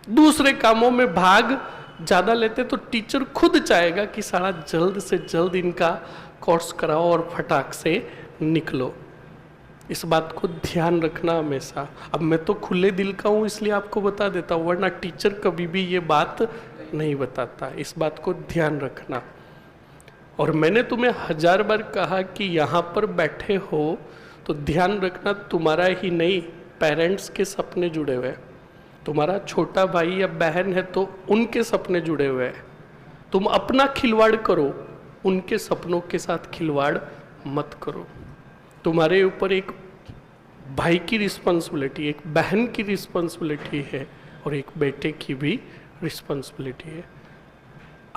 Speaker 1: दूसरे कामों में भाग ज़्यादा लेते, तो टीचर खुद चाहेगा कि सारा जल्द से जल्द इनका कोर्स कराओ और फटाक से निकलो। इस बात को ध्यान रखना हमेशा। अब मैं तो खुले दिल का हूँ इसलिए आपको बता देता हूँ, वरना टीचर कभी भी ये बात नहीं बताता। इस बात को ध्यान रखना। और मैंने तुम्हें 1000 बार कहा कि यहाँ पर बैठे हो तो ध्यान रखना, तुम्हारा ही नहीं पेरेंट्स के सपने जुड़े हुए हैं। तुम्हारा छोटा भाई या बहन है तो उनके सपने जुड़े हुए हैं। तुम अपना खिलवाड़ करो, उनके सपनों के साथ खिलवाड़ मत करो। तुम्हारे ऊपर एक भाई की रिस्पॉन्सिबिलिटी, एक बहन की रिस्पॉन्सिबिलिटी है और एक बेटे की भी रिस्पॉन्सिबिलिटी है।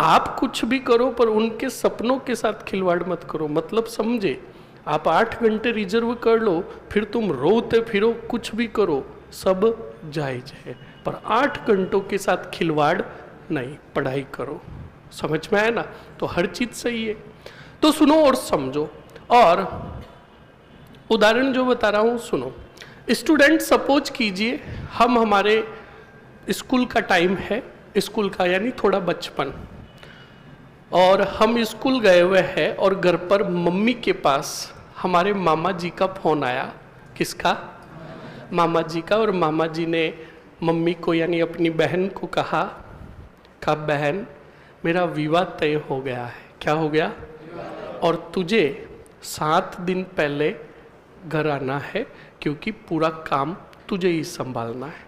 Speaker 1: आप कुछ भी करो पर उनके सपनों के साथ खिलवाड़ मत करो। मतलब समझे, आप 8 घंटे रिजर्व कर लो, फिर तुम रोते फिरो, कुछ भी करो, सब जायज है, पर 8 घंटों के साथ खिलवाड़ नहीं। पढ़ाई करो। समझ में आया ना? तो हर चीज सही है। तो सुनो और समझो। और उदाहरण जो बता रहा हूं सुनो। स्टूडेंट, सपोज कीजिए हम, हमारे स्कूल का टाइम है, स्कूल का यानी थोड़ा बचपन, और हम स्कूल गए हुए हैं और घर पर मम्मी के पास हमारे मामा जी का फोन आया। किसका? मामा जी का। और मामा जी ने मम्मी को यानी अपनी बहन को कहा बहन मेरा विवाह तय हो गया है। क्या हो गया? और तुझे 7 दिन पहले घर आना है क्योंकि पूरा काम तुझे ही संभालना है।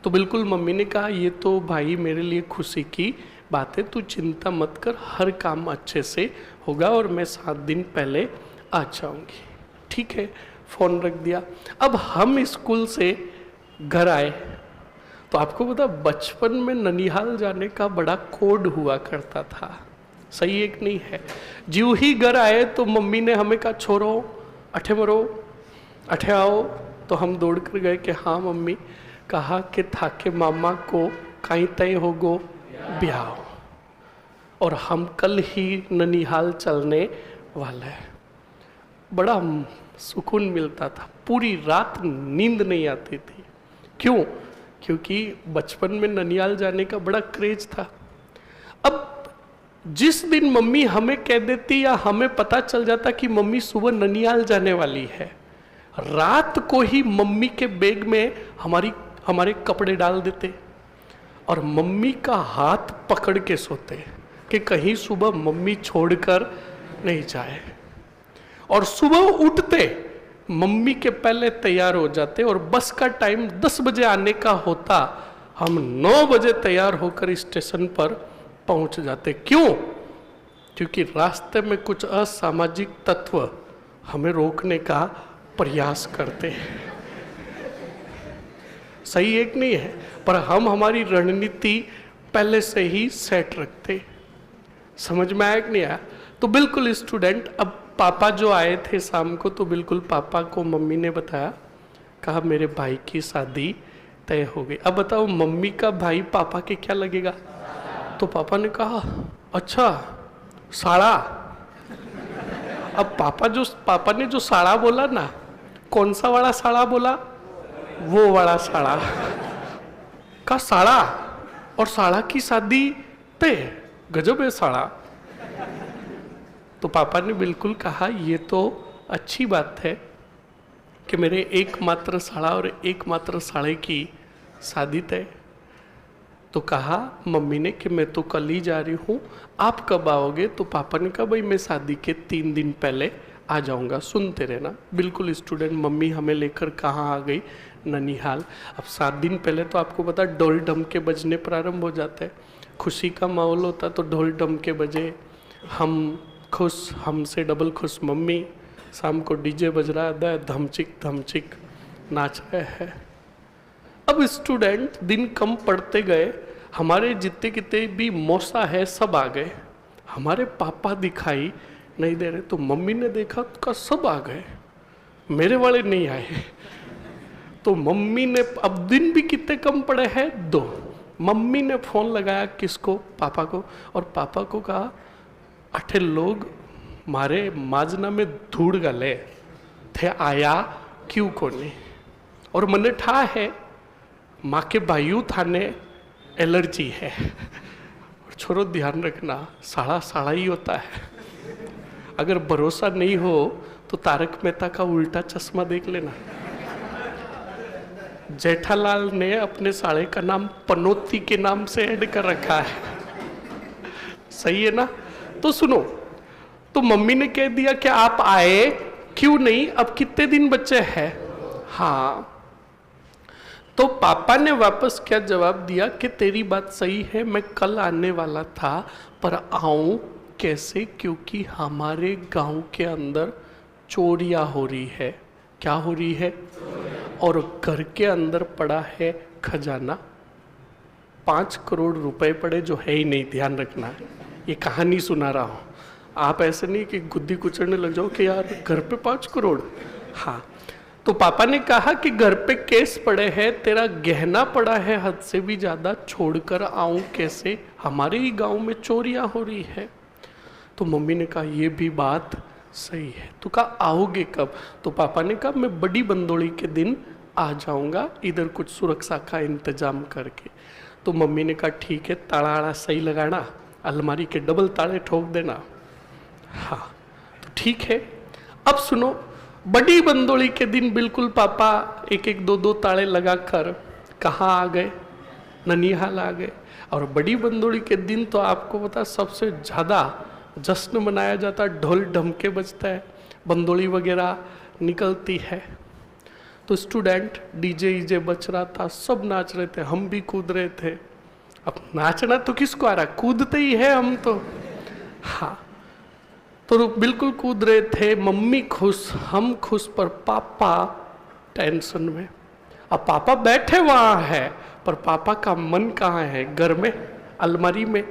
Speaker 1: तो बिल्कुल मम्मी ने कहा ये तो भाई मेरे लिए खुशी की बात है, तू चिंता मत कर, हर काम अच्छे से होगा और मैं 7 दिन पहले आ जाऊंगी। ठीक है, फ़ोन रख दिया। अब हम स्कूल से घर आए तो आपको पता बचपन में ननिहाल जाने का बड़ा कोड हुआ करता था। सही एक नहीं है? ज्यों ही घर आए तो मम्मी ने हमें कहा छोरो अठे मरो, अठे आओ। तो हम दौड़ कर गए कि हाँ मम्मी। कहा कि थाके मामा को कहीं तय होगो ब्याह, और हम कल ही ननिहाल चलने वाले हैं। बड़ा सुकून मिलता था, पूरी रात नींद नहीं आती थी। क्यों? क्योंकि बचपन में ननिहाल जाने का बड़ा क्रेज था। अब जिस दिन मम्मी हमें कह देती या हमें पता चल जाता कि मम्मी सुबह ननिहाल जाने वाली है, रात को ही मम्मी के बैग में हमारे कपड़े डाल देते और मम्मी का हाथ पकड़ के सोते कि कहीं सुबह मम्मी छोड़कर नहीं जाए। और सुबह उठते मम्मी के पहले तैयार हो जाते और बस का टाइम 10 बजे आने का होता, हम 9 बजे तैयार होकर स्टेशन पर पहुंच जाते। क्यों? क्योंकि रास्ते में कुछ असामाजिक तत्व हमें रोकने का प्रयास करते हैं। सही एक नहीं है, पर हम हमारी रणनीति पहले से ही सेट रखते। समझ में आया कि नहीं आया? तो बिल्कुल स्टूडेंट, अब पापा जो आए थे शाम को, तो बिल्कुल पापा को मम्मी ने बताया, कहा मेरे भाई की शादी तय हो गई। अब बताओ मम्मी का भाई पापा के क्या लगेगा? तो पापा ने कहा अच्छा साड़ा। अब पापा ने जो साड़ा बोला ना, कौन सा वाला साड़ा बोला? वो वाला साड़ा का साड़ा, और साड़ा की शादी तय। गजब है साड़ा। तो पापा ने बिल्कुल कहा ये तो अच्छी बात है कि मेरे एकमात्र साड़ा और एकमात्र साड़े की शादी तय। तो कहा मम्मी ने कि मैं तो कल ही जा रही हूँ, आप कब आओगे? तो पापा ने कहा भाई मैं शादी के 3 दिन पहले आ जाऊँगा, सुनते रहना। बिल्कुल स्टूडेंट, मम्मी हमें लेकर कहाँ आ गई? ननिहाल। अब 7 दिन पहले तो आपको पता ढोल ढमके बजने प्रारंभ हो जाते हैं, खुशी का माहौल होता, तो ढोल ढमके बजे, हम खुश, हमसे डबल खुश मम्मी। शाम को डीजे बज रहा है, धमचिक धमचिक नाच रहे हैं। अब स्टूडेंट दिन कम पड़ते गए, हमारे जितने कितने भी मौसा है सब आ गए, हमारे पापा दिखाई नहीं दे रहे। तो मम्मी ने देखा का सब आ गए, मेरे वाले नहीं आए। तो मम्मी ने, अब दिन भी कितने कम पड़े हैं? 2। मम्मी ने फोन लगाया किसको? पापा को। और पापा को कहा अठे लोग मारे माजना में धूड़ गले थे, आया क्यों को नहीं? और मने ठा है माँ के भाइयों थाने एलर्जी है। और छोरो ध्यान रखना, साड़ा साड़ा ही होता है। अगर भरोसा नहीं हो तो तारक मेहता का उल्टा चश्मा देख लेना। जेठालाल ने अपने साले का नाम पनौती के नाम से ऐड कर रखा है। सही है ना? तो सुनो, तो मम्मी ने कह दिया कि आप आए क्यों नहीं, अब कितने दिन बचे हैं? हाँ। तो पापा ने वापस क्या जवाब दिया कि तेरी बात सही है, मैं कल आने वाला था, पर आऊं कैसे? क्योंकि हमारे गांव के अंदर चोरियां हो रही है। क्या हो रही है? और घर के अंदर पड़ा है खजाना, 5 करोड़ रुपए पड़े, जो है ही नहीं। ध्यान रखना, ये कहानी सुना रहा हूं, आप ऐसे नहीं कि गुद्दी कुचलने लग जाओ कि यार घर पे 5 करोड़। हाँ, तो पापा ने कहा कि घर पे केस पड़े हैं, तेरा गहना पड़ा है हद से भी ज्यादा, छोड़कर आऊं कैसे? हमारे ही गांव में चोरियां हो रही है। तो मम्मी ने कहा ये भी बात सही है। तो कहा आओगे कब? तो पापा ने कहा मैं बड़ी बंदोली के दिन आ जाऊंगा, इधर कुछ सुरक्षा का इंतजाम करके। तो मम्मी ने कहा ठीक है, ताला सही लगाना, अलमारी के डबल ताले ठोक देना। हाँ, तो ठीक है। अब सुनो, बड़ी बंदोली के दिन बिल्कुल पापा एक एक दो दो ताले लगाकर कहाँ आ गए? ननिहाल आ गए। और बड़ी बंदोली के दिन तो आपको पता सबसे ज़्यादा जश्न मनाया जाता, ढोल ढमके बजता है, बंदोली वगैरह निकलती है। तो स्टूडेंट डीजे ईजे बच रहा था, सब नाच रहे थे, हम भी कूद रहे थे। अब नाचना तो किसको आ रहा, कूदते ही है हम तो। हाँ, तो बिल्कुल कूद रहे थे, मम्मी खुश, हम खुश, पर पापा टेंशन में। अब पापा बैठे वहाँ है, पर पापा का मन कहाँ है? घर में, अलमारी में।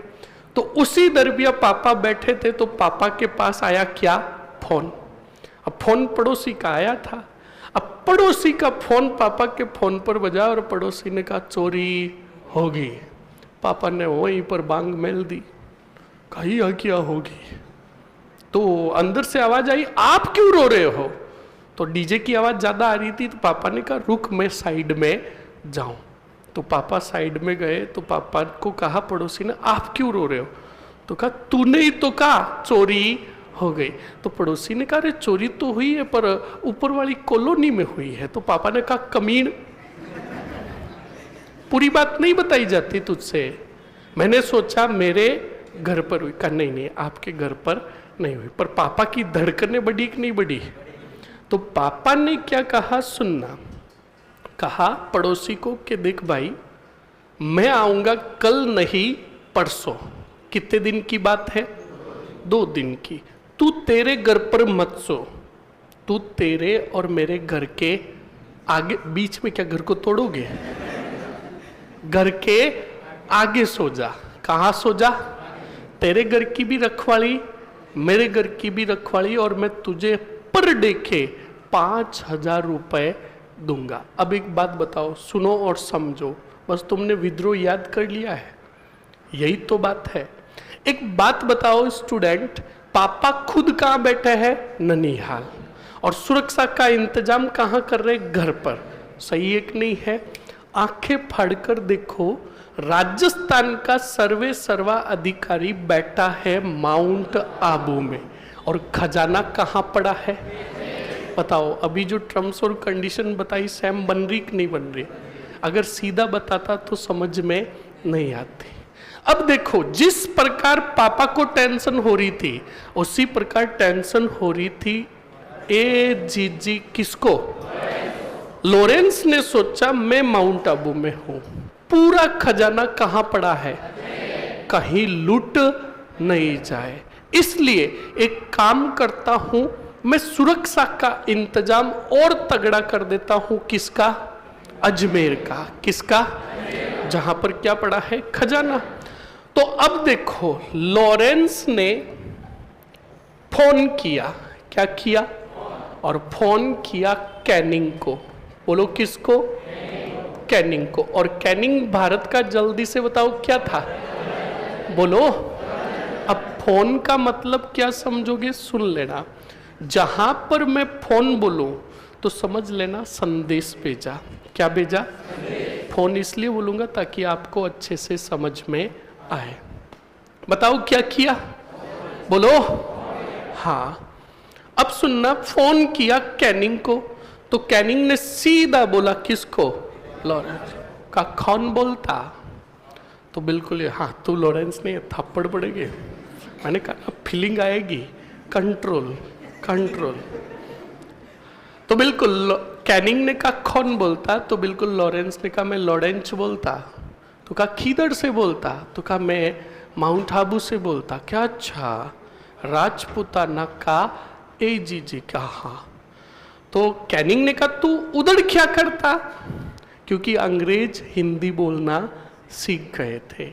Speaker 1: तो उसी दरमियान पापा बैठे थे तो पापा के पास आया क्या? फोन। अब फोन पड़ोसी का आया था। अब पड़ोसी का फोन पापा के फोन पर बजा और पड़ोसी ने कहा चोरी होगी। पापा ने वहीं पर बांग मेल दी, कही क्या होगी? तो अंदर से आवाज आई, आप क्यों रो रहे हो? तो डीजे की आवाज ज्यादा आ रही थी, तो पापा ने कहा रुक मैं साइड में जाऊं। तो पापा साइड में गए, तो पापा को कहा पड़ोसी ने आप क्यों रो रहे हो? तो कहा तूने ही तो कहा चोरी हो गई। तो पड़ोसी ने कहा अरे चोरी तो हुई है, पर ऊपर वाली कॉलोनी में हुई है। तो पापा ने कहा कमीन, पूरी बात नहीं बताई जाती तुझसे, मैंने सोचा मेरे घर पर हुई। कहा नहीं नहीं, आपके घर पर नहीं हुई। पर पापा की धड़कनें बढ़ी कि नहीं बढ़ी? तो पापा ने क्या कहा सुनना, कहा पड़ोसी को कि देख भाई, मैं आऊंगा कल नहीं परसों। कितने दिन की बात है? 2 दिन की। तू तेरे घर पर मत सो, तू तेरे और मेरे घर के आगे, बीच में क्या घर को तोड़ोगे? घर के आगे सो जा। कहाँ सो जा? तेरे घर की भी रखवाली, मेरे घर की भी रखवाली, और मैं तुझे पर डे के 5,000 रुपए दूंगा। अब एक बात बताओ, सुनो और समझो, बस तुमने विद्रोह याद कर लिया है, यही तो बात है। एक बात बताओ स्टूडेंट, पापा खुद कहाँ बैठे हैं? ननिहाल। और सुरक्षा का इंतजाम कहाँ कर रहे? घर पर। सही है कि नहीं है? आंखें फाड़कर देखो, राजस्थान का सर्वे सर्वा अधिकारी बैठा है माउंट आबू में, और खजाना कहाँ पड़ा है? बताओ। अभी जो टर्म्स और कंडीशन बताई सैम, बन रही कि नहीं बन रही? अगर सीधा बताता तो समझ में नहीं आती। अब देखो, जिस प्रकार पापा को टेंशन हो रही थी, उसी प्रकार टेंशन हो रही थी जी किसको? लॉरेंस ने सोचा मैं माउंट आबू में हूं, पूरा खजाना कहां पड़ा है? कहीं लूट नहीं जाए, इसलिए एक काम करता हूं, मैं सुरक्षा का इंतजाम और तगड़ा कर देता हूं। किसका? अजमेर का। किसका? जहां पर क्या पड़ा है? खजाना। तो अब देखो, लॉरेंस ने फोन किया। क्या किया? और फोन किया कैनिंग को। बोलो किसको? कैनिंग को। और कैनिंग भारत का, जल्दी से बताओ क्या था? बोलो। अब फोन का मतलब क्या समझोगे? सुन लेना। जहां पर मैं फोन बोलूं तो समझ लेना संदेश भेजा। क्या भेजा? फोन इसलिए बोलूंगा ताकि आपको अच्छे से समझ में आए। बताओ क्या किया? बोलो। हाँ, अब सुनना, फोन किया कैनिंग को, तो कैनिंग ने सीधा बोला किसको? लॉरेंस का। कौन बोलता? तो बिल्कुल हाँ, तू लॉरेंस नहीं, थप्पड़ पड़ेगी। मैंने कहा फीलिंग आएगी, कंट्रोल कंट्रोल। तो बिल्कुल कैनिंग ने कहा कौन बोलता? तो बिल्कुल लॉरेंस ने कहा मैं लॉरेंस बोलता। तो कहा किधर से बोलता? तो कहा मैं माउंट आबू से बोलता। क्या? अच्छा, राजपुताना का एजीजी का। हाँ। तो कैनिंग ने कहा तू उधर क्या करता? क्योंकि अंग्रेज हिंदी बोलना सीख गए थे।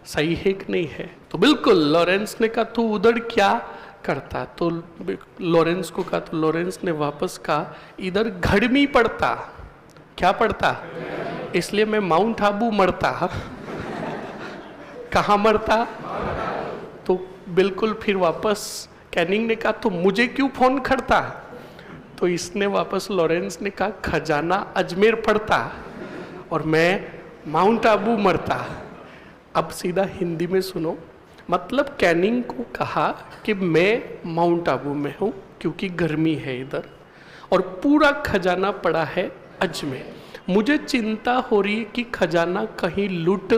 Speaker 1: सही है कि नहीं है? तो बिल्कुल लॉरेंस ने कहा तू उधर क्या करता? तो लॉरेंस को कहा, तो लॉरेंस ने वापस कहा इधर घड़मी पड़ता। क्या पड़ता? इसलिए मैं माउंट आबू मरता। कहाँ मरता? तो बिल्कुल फिर वापस कैनिंग ने कहा तो मुझे क्यों फोन करता? तो इसने वापस लॉरेंस ने कहा खजाना अजमेर पड़ता और मैं माउंट आबू मरता। अब सीधा हिंदी में सुनो, मतलब कैनिंग को कहा कि मैं माउंट आबू में हूँ क्योंकि गर्मी है इधर और पूरा खजाना पड़ा है अजमेर। मुझे चिंता हो रही है कि खजाना कहीं लूट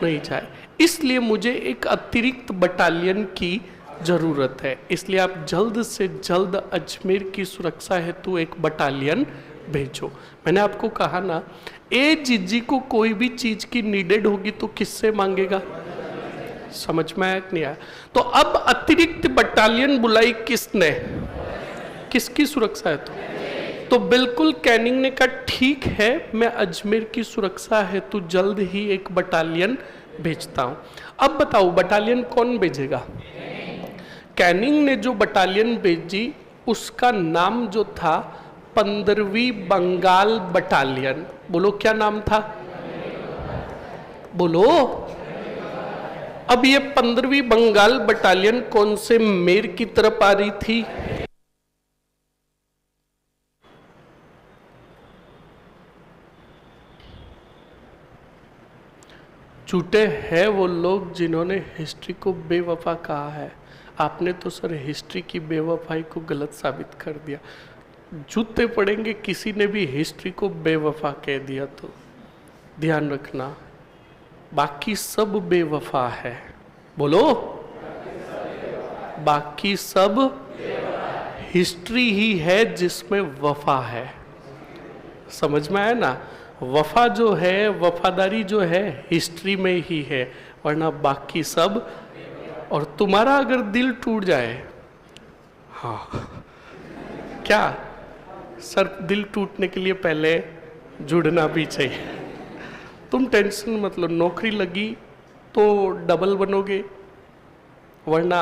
Speaker 1: नहीं जाए, इसलिए मुझे एक अतिरिक्त बटालियन की ज़रूरत है। इसलिए आप जल्द से जल्द अजमेर की सुरक्षा हेतु एक बटालियन भेजो। मैंने आपको कहा ना, एजीजी को कोई भी चीज़ की नीडेड होगी तो किससे मांगेगा? समझ में आया कि नहीं आया? तो अब अतिरिक्त बटालियन बुलाई किसने? किसकी सुरक्षा है? तो बिल्कुल कैनिंग ने कहा ठीक है, मैं अजमेर की सुरक्षा हेतु जल्द ही एक बटालियन भेजता हूं। अब बताओ बटालियन कौन भेजेगा? कैनिंग ने जो बटालियन भेजी उसका नाम जो था 15वीं बंगाल बटालियन। बोलो क्या नाम था? बोलो। अब ये 15वीं बंगाल बटालियन कौन से मेर की तरफ आ रही थी? झूठे हैं वो लोग जिन्होंने हिस्ट्री को बेवफा कहा है। आपने तो सर हिस्ट्री की बेवफाई को गलत साबित कर दिया। जूते पड़ेंगे किसी ने भी हिस्ट्री को बेवफा कह दिया तो ध्यान रखना, बाकी सब बेवफा है। बोलो, बाकी सब हिस्ट्री ही है जिसमें वफा है। समझ में आया ना? वफा जो है, वफादारी जो है हिस्ट्री में ही है, वरना बाकी सब। और तुम्हारा अगर दिल टूट जाए, हाँ क्या सर, दिल टूटने के लिए पहले जुड़ना भी चाहिए। तुम टेंशन मत लो, नौकरी लगी तो डबल बनोगे, वरना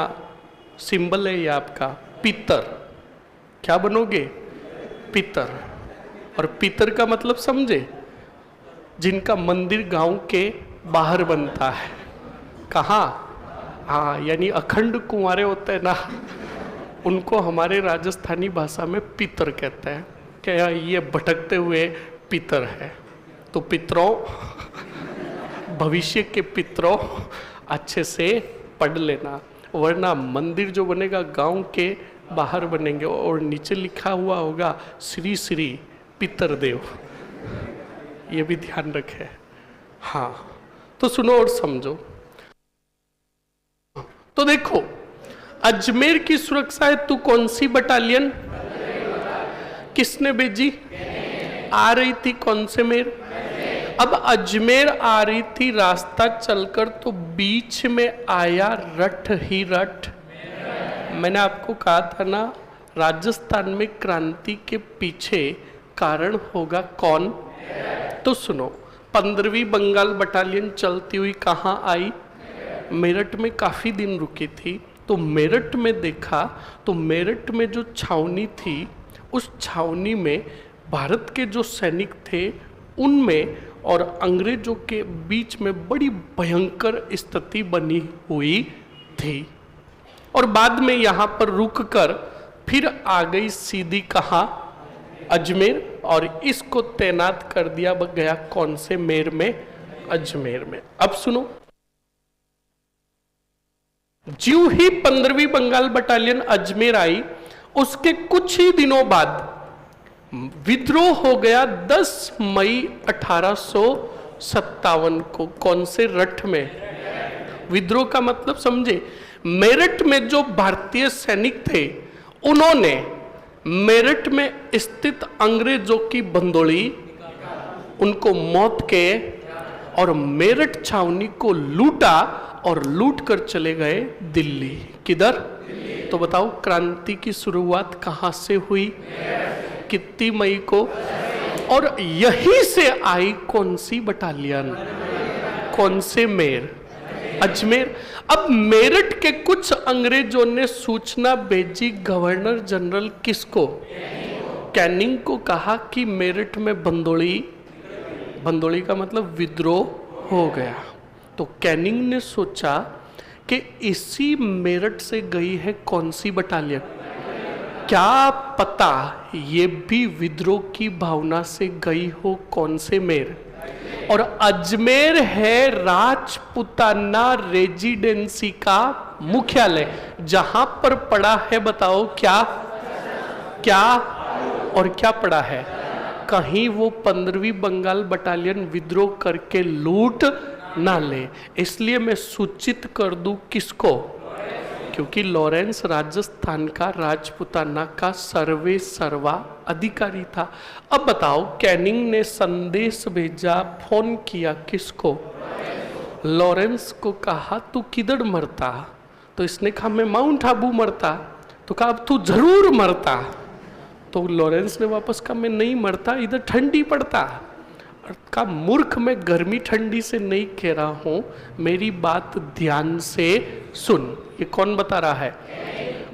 Speaker 1: सिंबल है ये आपका पितर। क्या बनोगे? पितर। और पितर का मतलब समझे? जिनका मंदिर गांव के बाहर बनता है। कहाँ? हाँ, यानी अखंड कुंवारे होते हैं ना, उनको हमारे राजस्थानी भाषा में पितर कहते हैं। क्या ये भटकते हुए पितर है? तो पितरों, भविष्य के पितरों अच्छे से पढ़ लेना, वरना मंदिर जो बनेगा गांव के बाहर बनेंगे और नीचे लिखा हुआ होगा श्री श्री पितरदेव। ये भी ध्यान रखें। हाँ, तो सुनो और समझो। तो देखो, अजमेर की सुरक्षा है तू कौन सी बटालियन किसने भेजी? आ रही थी कौन से मेर? अब अजमेर आ रही थी रास्ता चलकर, तो बीच में आया रट ही रट। मैंने आपको कहा था ना, राजस्थान में क्रांति के पीछे कारण होगा कौन? तो सुनो, 15वीं बंगाल बटालियन चलती हुई कहाँ आई? मेरठ में काफ़ी दिन रुकी थी। तो मेरठ में देखा तो मेरठ में जो छावनी थी, उस छावनी में भारत के जो सैनिक थे उनमें और अंग्रेजों के बीच में बड़ी भयंकर स्थिति बनी हुई थी। और बाद में यहाँ पर रुककर फिर आ गई सीधी कहाँ? अजमेर, और इसको तैनात कर दिया गया कौन से मेर में? अजमेर में। अब सुनो, ज्यों ही 15वीं बंगाल बटालियन अजमेर आई, उसके कुछ ही दिनों बाद विद्रोह हो गया 10 मई 1857 को। कौन से रठ में? विद्रोह का मतलब समझे, मेरठ में जो भारतीय सैनिक थे उन्होंने मेरठ में स्थित अंग्रेजों की बंदोली, उनको मौत के और मेरठ छावनी को लूटा और लूट कर चले गए दिल्ली। किधर? तो बताओ, क्रांति की शुरुआत कहां से हुई? कितनी मई को? और यहीं से आई कौन सी बटालियन? कौन से मेर? अजमेर। अब मेरठ के कुछ अंग्रेजों ने सूचना भेजी गवर्नर जनरल किसको? कैनिंग को कहा कि मेरठ में बंदोली का मतलब विद्रोह हो गया। तो कैनिंग ने सोचा कि इसी मेरठ से गई है कौन सी बटालियन, क्या पता ये भी विद्रोह की भावना से गई हो कौन से मेर। और अजमेर है राजपुताना रेजिडेंसी का मुख्यालय, जहां पर पड़ा है बताओ क्या और क्या पड़ा है? कहीं वो 15वीं बंगाल बटालियन विद्रोह करके लूट ना ले। इसलिए मैं सूचित कर दूं किसको? क्योंकि लॉरेंस राजस्थान का राजपुताना का सर्वे सर्वा अधिकारी था। अब बताओ, कैनिंग ने संदेश भेजा, फोन किया किसको? लॉरेंस को कहा तू किधर मरता? तो इसने कहा मैं माउंट आबू मरता। तो कहा अब तू जरूर मरता। तो लॉरेंस ने वापस कहा मैं नहीं मरता, इधर ठंडी पड़ता। का मूर्ख, मैं गर्मी ठंडी से नहीं कह रहा हूं, मेरी बात ध्यान से सुन। ये कौन बता रहा है?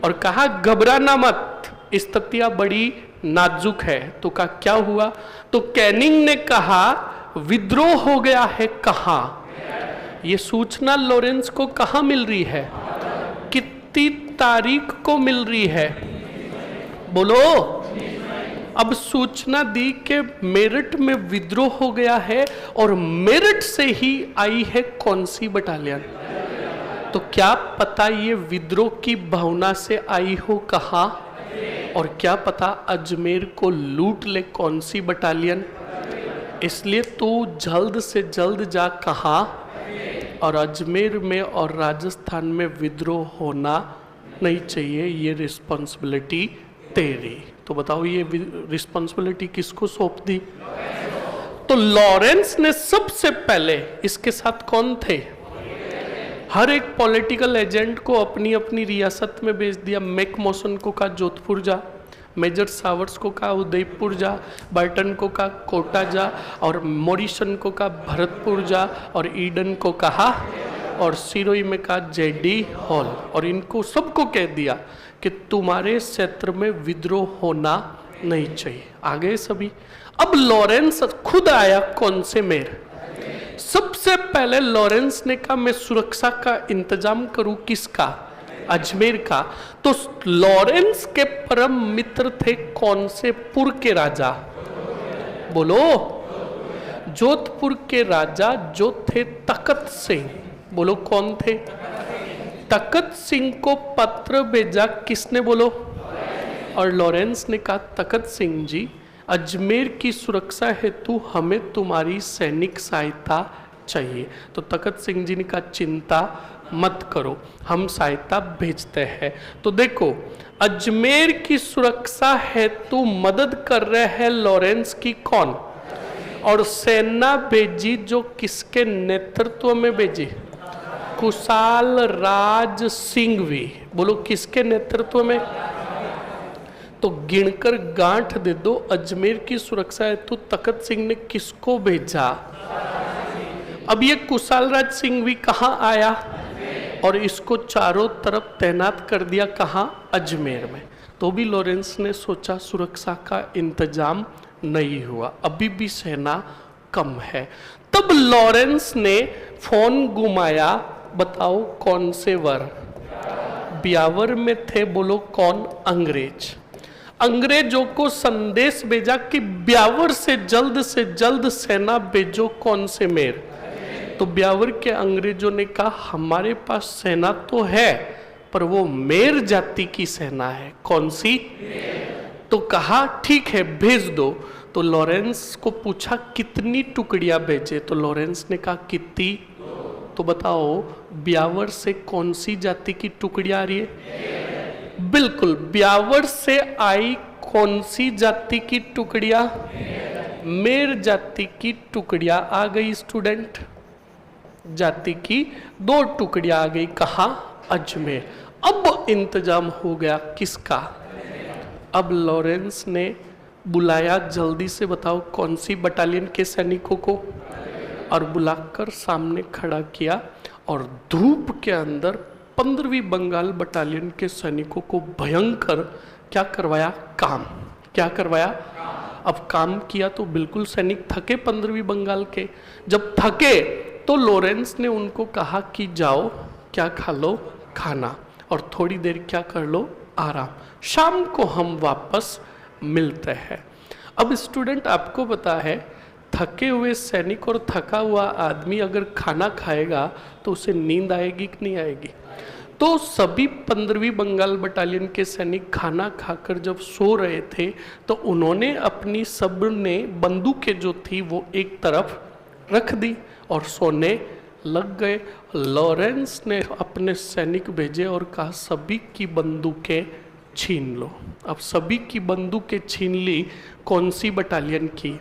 Speaker 1: और कहा घबराना मत, स्थितियां बड़ी नाजुक है। तो कहा क्या हुआ? तो कैनिंग ने कहा विद्रोह हो गया है। कहां? ये सूचना लॉरेंस को कहां मिल रही है? कितनी तारीख को मिल रही है? बोलो। अब सूचना दी कि मेरठ में विद्रोह हो गया है और मेरठ से ही आई है कौन सी बटालियन? तो क्या पता ये विद्रोह की भावना से आई हो कहां? और क्या पता अजमेर को लूट ले कौन सी बटालियन? इसलिए तू जल्द से जल्द जा कहां? और अजमेर में और राजस्थान में विद्रोह होना नहीं चाहिए, ये रिस्पॉन्सिबिलिटी तेरी। तो बताओ ये रिस्पॉन्सिबिलिटी किसको सौंप दी? तो लॉरेंस ने सबसे पहले, इसके साथ कौन थे? हर एक पॉलिटिकल एजेंट को अपनी अपनी रियासत में भेज दिया। मैकमोसन को कहा जोधपुर जा, मेजर सावर्स को कहा उदयपुर जा, बर्टन को कहा कोटा जा, और मॉरिसन को कहा भरतपुर जा, और ईडन को कहा, और सिरोही में कहा जेडी हॉल। और इनको सबको कह दिया कि तुम्हारे क्षेत्र में विद्रोह होना नहीं चाहिए। आ गए सभी। अब लॉरेंस खुद आया कौन से मेर? सबसे पहले लॉरेंस ने कहा मैं सुरक्षा का इंतजाम करूं। किसका? अजमेर का। तो लॉरेंस के परम मित्र थे कौन से पुर के राजा? बोलो। जोधपुर के राजा जो थे तखत सिंह। बोलो कौन थे? तखत सिंह को पत्र भेजा किसने? बोलो। और लॉरेंस ने कहा तखत सिंह जी, अजमेर की सुरक्षा हेतु हमें तुम्हारी सैनिक सहायता चाहिए। तो तखत सिंह जी ने कहा चिंता मत करो, हम सहायता भेजते हैं। तो देखो, अजमेर की सुरक्षा हेतु मदद कर रहे हैं लॉरेंस की कौन? और सेना भेजी जो किसके नेतृत्व में भेजी? कुशाल राज सिंघवी। बोलो किसके नेतृत्व में? तो गिनकर गांठ दे दो, अजमेर की सुरक्षा हेतु तखत सिंह ने किसको भेजा? अब ये कुशाल राज सिंघवी कहाँ आया? और इसको चारों तरफ तैनात कर दिया कहाँ? अजमेर में। तो भी लॉरेंस ने सोचा सुरक्षा का इंतजाम नहीं हुआ, अभी भी सेना कम है। तब लॉरेंस ने फोन घुमाया, बताओ कौन से वर? ब्यावर में थे। बोलो कौन? अंग्रेज। अंग्रेजों को संदेश भेजा कि ब्यावर से जल्द सेना भेजो। कौन से मेर? तो ब्यावर के अंग्रेजों ने कहा हमारे पास सेना तो है पर वो मेर जाति की सेना है। कौन सी? तो कहा ठीक है भेज दो। तो लॉरेंस को पूछा कितनी टुकड़ियां भेजे? तो लॉरेंस ने कहा कितनी? तो बताओ ब्यावर से कौन सी जाति की टुकड़ियां आ रही है? बिल्कुल, ब्यावर से आई कौन सी जाति की टुकड़ियां? मेर जाति की टुकड़ियां आ गई। स्टूडेंट, जाति की 2 टुकड़ियां आ गई। कहा? अजमेर। अब इंतजाम हो गया किसका? अब लॉरेंस ने बुलाया, जल्दी से बताओ कौन सी बटालियन के सैनिकों को, और बुलाकर सामने खड़ा किया और धूप के अंदर 15वीं बंगाल बटालियन के सैनिकों को भयंकर क्या करवाया? काम। क्या करवाया? अब काम किया तो बिल्कुल सैनिक थके 15वीं बंगाल के। जब थके तो लॉरेंस ने उनको कहा कि जाओ क्या खा लो? खाना, और थोड़ी देर क्या कर लो? आराम। शाम को हम वापस मिलते हैं। अब स्टूडेंट, आपको पता है थके हुए सैनिक और थका हुआ आदमी अगर खाना खाएगा तो उसे नींद आएगी कि नहीं आएगी? तो सभी 15वीं बंगाल बटालियन के सैनिक खाना खाकर जब सो रहे थे तो उन्होंने अपनी सब ने बंदूकें जो थी वो एक तरफ रख दी और सोने लग गए। लॉरेंस ने अपने सैनिक भेजे और कहा सभी की बंदूकें छीन लो। अब सभी की बंदूकें छीन ली। कौन सी बटालियन की?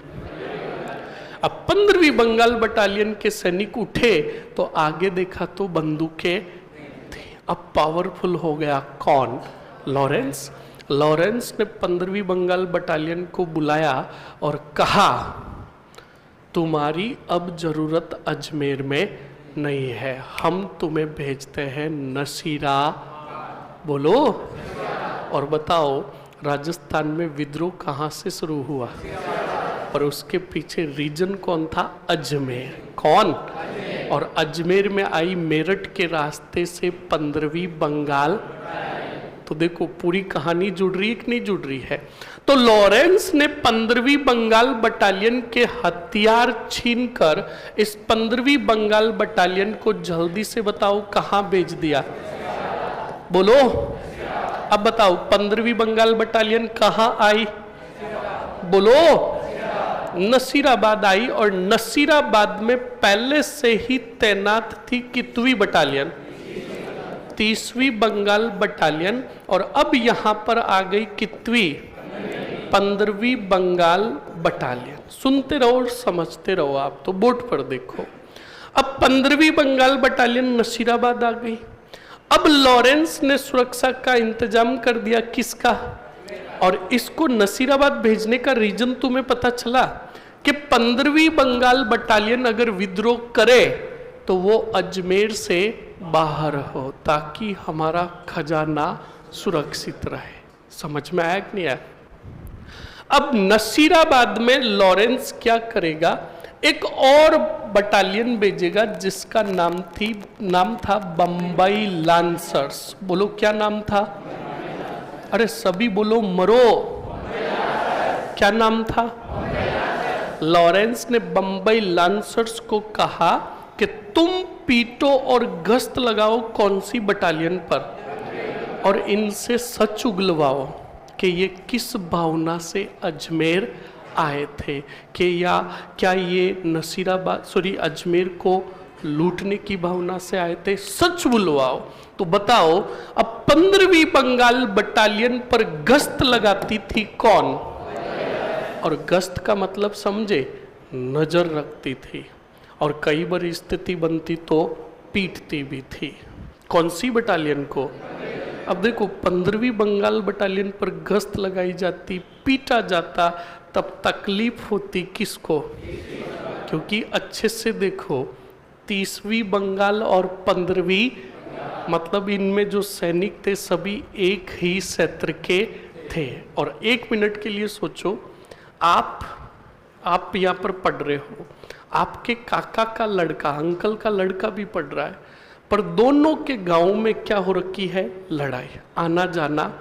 Speaker 1: अब 15वीं बंगाल बटालियन के सैनिक उठे तो आगे देखा तो बंदूकें थी। अब पावरफुल हो गया कौन? लॉरेंस। लॉरेंस ने 15वीं बंगाल बटालियन को बुलाया और कहा तुम्हारी अब जरूरत अजमेर में नहीं है, हम तुम्हें भेजते हैं नसीरा। बोलो। और बताओ राजस्थान में विद्रोह कहाँ से शुरू हुआ? पर उसके पीछे रीजन कौन था? अजमेर। कौन? और अजमेर में आई मेरठ के रास्ते से 15वीं बंगाल। तो देखो पूरी कहानी जुड़ रही है कि नहीं जुड़ रही है? तो लॉरेंस ने 15वीं बंगाल बटालियन के हथियार छीनकर इस 15वीं बंगाल बटालियन को जल्दी से बताओ कहां भेज दिया? बोलो। अब बताओ 15वीं बंगाल बटालियन कहां आई? बोलो। नसीराबाद आई। और नसीराबाद में पहले से ही तैनात थी कितवीं बटालियन? 30वीं बंगाल बटालियन। और अब यहां पर आ गई कितवीं? 15वीं बंगाल बटालियन। सुनते रहो और समझते रहो, आप तो बोर्ड पर देखो। अब 15वीं बंगाल बटालियन नसीराबाद आ गई। अब लॉरेंस ने सुरक्षा का इंतजाम कर दिया। किसका? और इसको नसीराबाद भेजने का रीजन तुम्हें पता चला कि 15वीं बंगाल बटालियन अगर विद्रोह करे तो वो अजमेर से बाहर हो ताकि हमारा खजाना सुरक्षित रहे। समझ में आया कि नहीं आया? अब नसीराबाद में लॉरेंस क्या करेगा? एक और बटालियन भेजेगा जिसका नाम था बम्बई लांसर्स। बोलो क्या नाम था? अरे सभी बोलो मरो। क्या नाम था? लॉरेंस ने बम्बई लांसर्स को कहा कि तुम पीटो और गश्त लगाओ कौन सी बटालियन पर, और इनसे सच उगलवाओ कि ये किस भावना से अजमेर आए थे, कि या क्या ये अजमेर को लूटने की भावना से आए थे। सच बुलवाओ। तो बताओ अब 15वीं बंगाल बटालियन पर गश्त लगाती थी कौन? और गश्त का मतलब समझे? नजर रखती थी, और कई बार स्थिति बनती तो पीटती भी थी। कौन सी बटालियन को? अब देखो 15वीं बंगाल बटालियन पर गश्त लगाई जाती, पीटा जाता, तब तकलीफ होती किसको? क्योंकि अच्छे से देखो 30वीं बंगाल और 15वीं, मतलब इनमें जो सैनिक थे सभी एक ही क्षेत्र के थे। और 1 मिनट के लिए सोचो, आप यहाँ पर पढ़ रहे हो, आपके काका का लड़का, अंकल का लड़का भी पढ़ रहा है, पर दोनों के गांव में क्या हो रखी है? लड़ाई, आना जाना।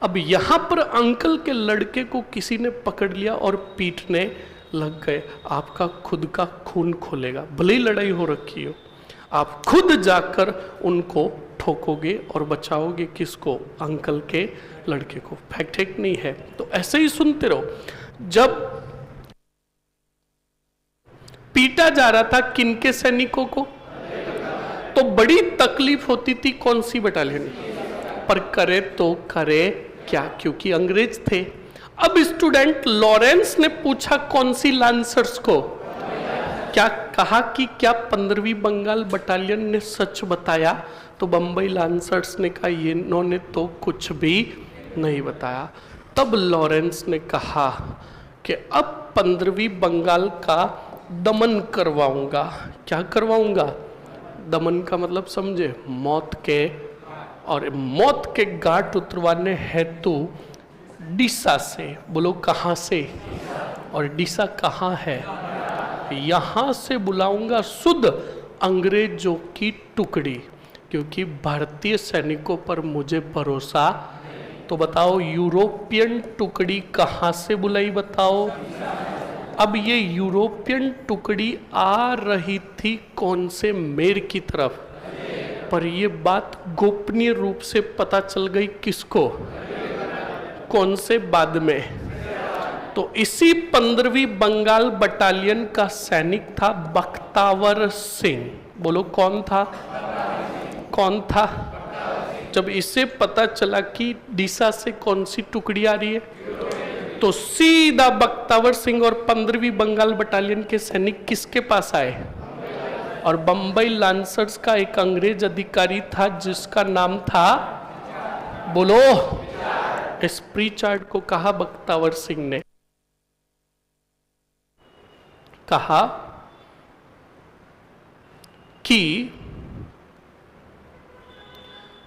Speaker 1: अब यहां पर अंकल के लड़के को किसी ने पकड़ लिया और पीटने लग गए। आपका खुद का खून खोलेगा, भले ही लड़ाई हो रखी हो, आप खुद जाकर उनको ठोकोगे और बचाओगे किसको? अंकल के लड़के को। फैक्ट है कि नहीं है? तो ऐसे ही सुनते रहो। जब पीटा जा रहा था किनके सैनिकों को, तो बड़ी तकलीफ होती थी कौन सी बटालियन, पर करे तो करे क्या, क्योंकि अंग्रेज थे। अब स्टूडेंट लॉरेंस ने पूछा कौन सी लांसर्स को, क्या कहा कि क्या 15वीं बंगाल बटालियन ने सच बताया? तो बंबई लांसर्स ने कहा ये इन्होंने तो कुछ भी नहीं बताया। तब लॉरेंस ने कहा कि अब 15वीं बंगाल का दमन करवाऊंगा। क्या करवाऊंगा? दमन का मतलब समझे, मौत के, और मौत के घाट उतरवाने हेतु डीसा से, बोलो कहाँ से, और डीसा कहाँ है? यहाँ से बुलाऊंगा शुद्ध अंग्रेजों की टुकड़ी, क्योंकि भारतीय सैनिकों पर मुझे भरोसा। तो बताओ यूरोपियन टुकड़ी कहाँ से बुलाई बताओ? अब ये यूरोपियन टुकड़ी आ रही थी कौन से? मेर की तरफ, पर ये बात गोपनीय रूप से पता चल गई किसको? कौन से? बाद में। तो इसी 15वीं बंगाल बटालियन का सैनिक था बख्तावर सिंह। बोलो कौन था? कौन था? जब इसे पता चला कि डीसा से कौन सी टुकड़ी आ रही है, तो सीधा बख्तावर सिंह और 15वीं बंगाल बटालियन के सैनिक किसके पास आए? और बंबई लांसर्स का एक अंग्रेज अधिकारी था जिसका नाम था, बोलो, इस प्रीचार्ड को कहा बख्तावर सिंह ने, कहा कि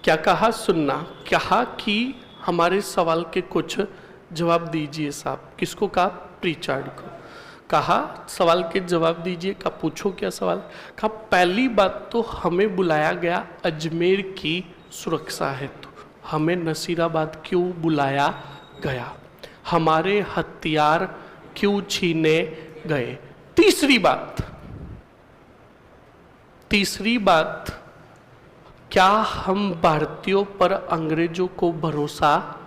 Speaker 1: क्या कहा? सुनना। कहा कि हमारे सवाल के कुछ जवाब दीजिए साहब। किसको कहा? प्रीचार्ड को कहा सवाल के जवाब दीजिए। का पूछो क्या सवाल? कहा पहली बात तो हमें बुलाया गया अजमेर की सुरक्षा हेतु, हमें नसीराबाद क्यों बुलाया गया? हमारे हथियार क्यों छीने गए? तीसरी बात, क्या हम भारतीयों पर अंग्रेजों को भरोसा,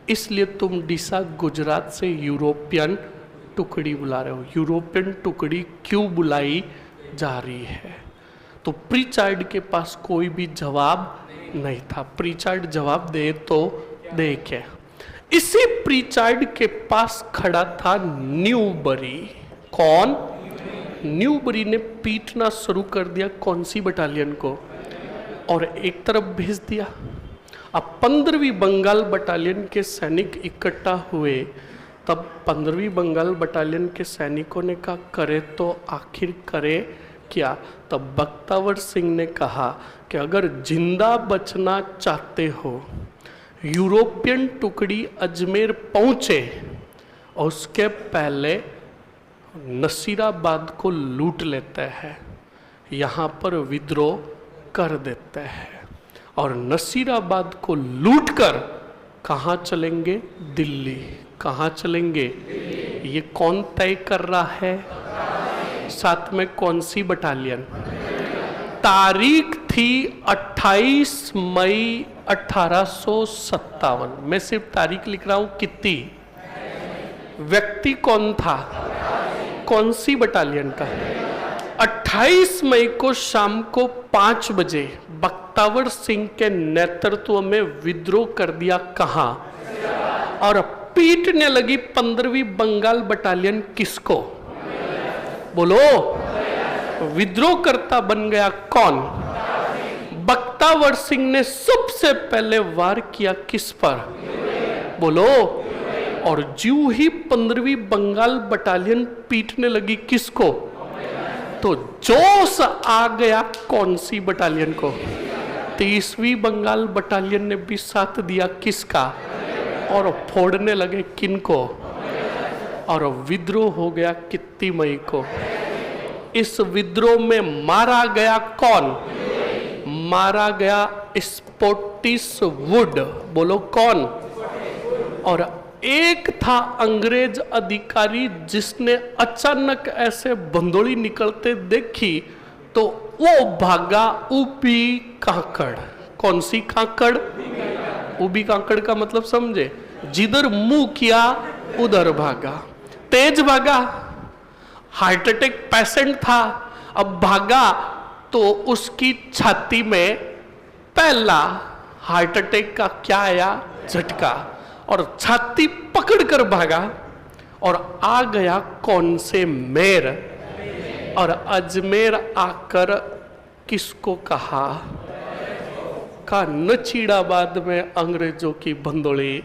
Speaker 1: इसलिए तुम डीसा गुजरात से यूरोपियन टुकड़ी बुला रहे हो। यूरोपियन टुकड़ी क्यों बुलाई जा रही है? तो प्रीचार्ड के पास कोई भी जवाब नहीं था। प्रीचार्ड जवाब दे तो दे क्या? इसी प्रीचार्ड के पास खड़ा था न्यूबरी। कौन? न्यूबरी ने पीटना शुरू कर दिया कौन सी बटालियन को, और एक तरफ भेज दिया। अब 15वीं बंगाल बटालियन के सैनिक इकट्ठा हुए। तब 15वीं बंगाल बटालियन के सैनिकों ने कहा करे तो आखिर करे क्या? तब बख्तावर सिंह ने कहा कि अगर जिंदा बचना चाहते हो, यूरोपियन टुकड़ी अजमेर पहुंचे और उसके पहले नसीराबाद को लूट लेते हैं, यहाँ पर विद्रोह कर देते हैं, और नसीराबाद को लूटकर कहाँ चलेंगे? दिल्ली। कहाँ चलेंगे? ये कौन तय कर रहा है? साथ में कौन सी बटालियन? तारीख थी 28 मई 1857। मैं सिर्फ तारीख लिख रहा हूं। कितनी? व्यक्ति कौन था? कौन सी बटालियन का? 28 मई को शाम को 5 बजे बख्तावर सिंह के नेतृत्व में विद्रोह कर दिया। कहां? और पीटने लगी 15वीं बंगाल बटालियन किसको? बोलो। विद्रोह करता बन गया कौन? बख्तावर सिंह ने सबसे पहले वार किया किस पर? बोलो। और ज्यों ही 15वीं बंगाल बटालियन पीटने लगी किसको? तो जोश आ गया कौन सी बटालियन को? 30वीं बंगाल बटालियन ने भी साथ दिया किसका? और फोड़ने लगे किनको? और विद्रोह हो गया कितनी मई को? इस विद्रोह में मारा गया कौन? मारा गया स्पोर्टिस वुड। बोलो कौन? और एक था अंग्रेज अधिकारी जिसने अचानक ऐसे बंदोली निकलते देखी तो वो भागा उबी काकड़। कौन सी काकड़? उबी काकड़ का मतलब समझे? जिधर मुंह किया उधर भागा, तेज भागा। हार्ट अटैक पेशेंट था, अब भागा तो उसकी छाती में पहला हार्ट अटैक का क्या आया? झटका, और छाती पकड़कर भागा और आ गया कौन से मेर। और अजमेर आकर किसको कहा? का नचीड़ाबाद में अंग्रेजों की बंदोली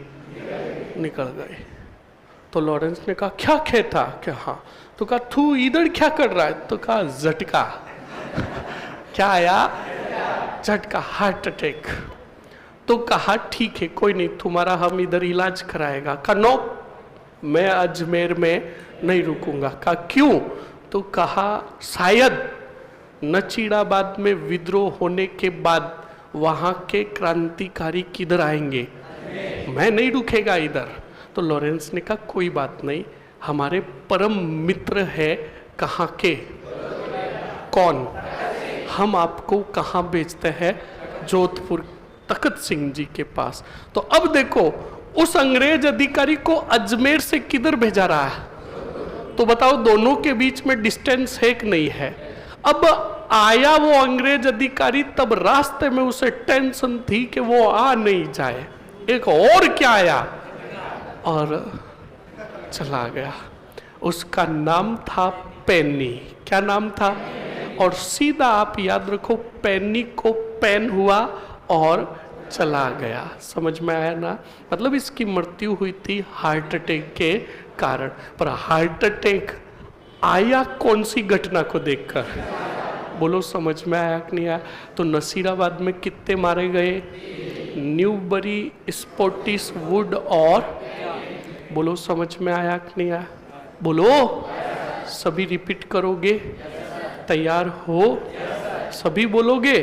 Speaker 1: निकल गई। तो लॉरेंस ने कहा क्या कहता? क्या? हाँ। तो कहा तू इधर क्या कर रहा है? तो कहा झटका। क्या आया? झटका, हार्ट अटैक। तो कहा ठीक है कोई नहीं, तुम्हारा हम इधर इलाज कराएगा। कहा नो, मैं अजमेर में नहीं रुकूंगा। कहा क्यों? तो कहा शायद नचीड़ाबाद में विद्रोह होने के बाद वहां के क्रांतिकारी किधर आएंगे, मैं नहीं रुकेगा इधर। तो लॉरेंस ने कहा कोई बात नहीं, हमारे परम मित्र है कहाँ के? कौन? हम आपको कहाँ भेजते हैं? जोधपुर, तखत सिंह जी के पास। तो अब देखो उस अंग्रेज अधिकारी को अजमेर से किधर भेजा रहा है? तो बताओ दोनों के बीच में डिस्टेंस है कि नहीं है? अब आया वो अंग्रेज अधिकारी, तब रास्ते में उसे टेंशन थी कि वो आ नहीं जाए। एक और क्या आया और चला गया। उसका नाम था पेनी। क्या नाम था? और सीधा आप याद रखो, पेनी को पेन हुआ और चला गया। समझ में आया ना? मतलब इसकी मृत्यु हुई थी हार्ट अटैक के कारण। पर हार्ट अटैक आया कौन सी घटना को देखकर? बोलो समझ में आया कि नहीं आया? तो नसीराबाद में कितने मारे गए? न्यूबरी, स्पॉटिश वुड और बोलो समझ में आया कि नहीं आया? बोलो, सभी रिपीट करोगे? तैयार हो? सभी बोलोगे?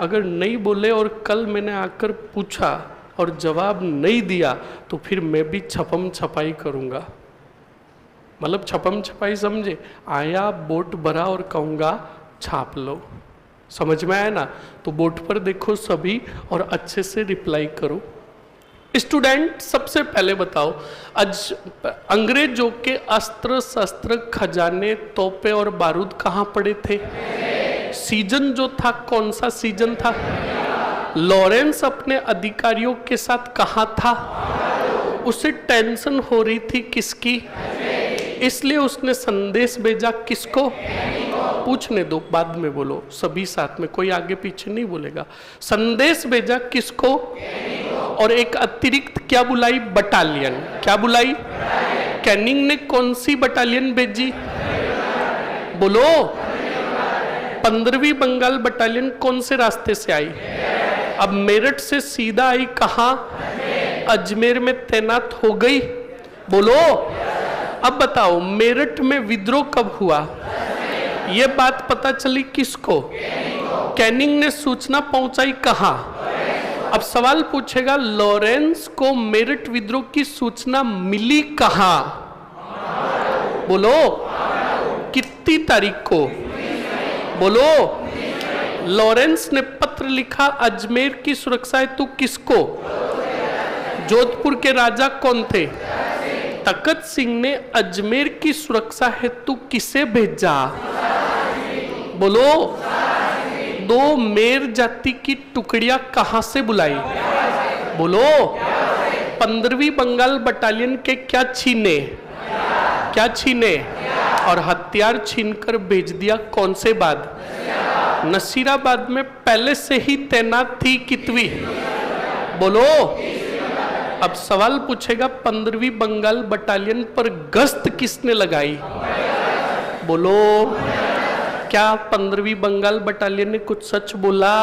Speaker 1: अगर नहीं बोले और कल मैंने आकर पूछा और जवाब नहीं दिया तो फिर मैं भी छपम छपाई करूंगा। मतलब छपम छपाई समझे? आया बोट भरा और कहूंगा छाप लो। समझ में आया ना? तो बोर्ड पर देखो सभी और अच्छे से रिप्लाई करो। स्टूडेंट सबसे पहले बताओ, आज अंग्रेजों के अस्त्र शस्त्र, खजाने, तोपे और बारूद कहाँ पड़े थे? सीजन जो था कौन सा सीजन था? लॉरेंस अपने अधिकारियों के साथ कहाँ था? उसे टेंशन हो रही थी किसकी? इसलिए उसने संदेश भेजा किसको? पूछने दो, बाद में बोलो सभी साथ में, कोई आगे पीछे नहीं बोलेगा। संदेश भेजा किसको? और एक अतिरिक्त क्या बुलाई? बटालियन। क्या बुलाई? कैनिंग ने कौन सी बटालियन भेजी? बोलो। 15वीं बंगाल बटालियन कौन से रास्ते से आई? अब मेरठ से सीधा आई कहाँ? अजमेर में तैनात हो गई। बोलो। अब बताओ मेरठ में विद्रोह कब हुआ? ये बात पता चली किसको? कैनिंग ने सूचना पहुंचाई कहाँ? अब सवाल पूछेगा लॉरेंस को मेरठ विद्रोह की सूचना मिली कहाँ? बोलो। कितनी तारीख को? बोलो। लॉरेंस ने पत्र लिखा अजमेर की सुरक्षा हेतु किसको? जोधपुर के राजा कौन थे? तखत सिंह ने अजमेर की सुरक्षा हेतु किसे भेजा? बोलो। 2 मेर जाति की टुकड़ियां कहां से बुलाई? बोलो। 15वीं बंगाल बटालियन के क्या छीने? क्या छीने? और हथियार छीनकर भेज दिया कौन से बाद? नसीराबाद में पहले से ही तैनात थी कितवी? बोलो। अब सवाल पूछेगा 15वीं बंगाल बटालियन पर गश्त किसने लगाई? बोलो। क्या 15वीं बंगाल बटालियन ने कुछ सच बोला?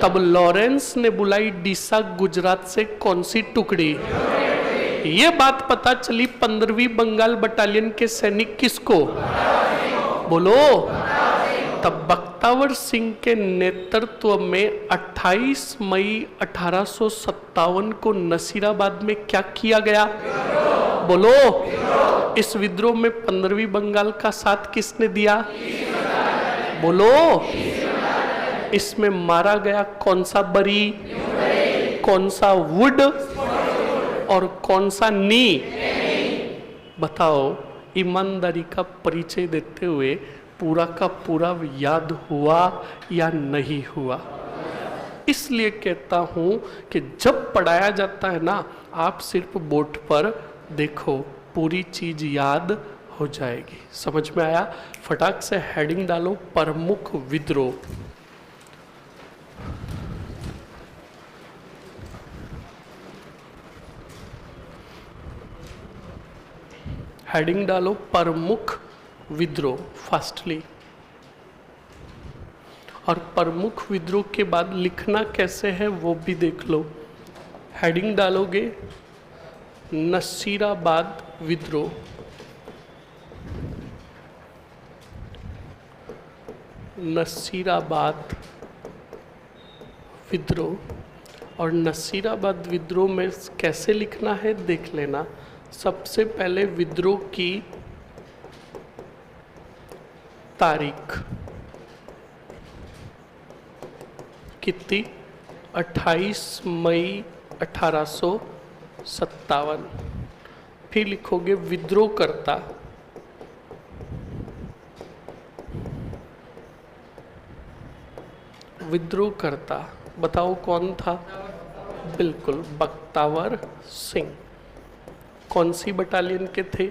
Speaker 1: तब लॉरेंस ने बुलाई डीसा गुजरात से कौन सी टुकड़ी? ये बात पता चली 15वीं बंगाल बटालियन के सैनिक किसको? बोलो। तब बख्तर बख्तावर सिंह के नेतृत्व में 28 मई 1857 को नसीराबाद में क्या किया गया? बोलो। इस विद्रोह में 15वीं बंगाल का साथ किसने दिया? बोलो। इसमें मारा गया कौन सा बरी, कौन सा वुड और कौन सा नी? बताओ, ईमानदारी का परिचय देते हुए पूरा का पूरा याद हुआ या नहीं हुआ? इसलिए कहता हूं कि जब पढ़ाया जाता है ना, आप सिर्फ बोर्ड पर देखो, पूरी चीज याद हो जाएगी। समझ में आया? फटाक से हेडिंग डालो, प्रमुख विद्रोह। हेडिंग डालो, प्रमुख विद्रोह फास्टली। और प्रमुख विद्रोह के बाद लिखना कैसे है वो भी देख लो। हेडिंग डालोगे नसीराबाद विद्रोह। नसीराबाद विद्रोह। और नसीराबाद विद्रोह में कैसे लिखना है देख लेना। सबसे पहले विद्रोह की तारीख कितनी? 28 मई 1857। फिर लिखोगे विद्रोह करता। विद्रोह करता बताओ कौन था? बिल्कुल, बख्तावर सिंह। कौन सी बटालियन के थे?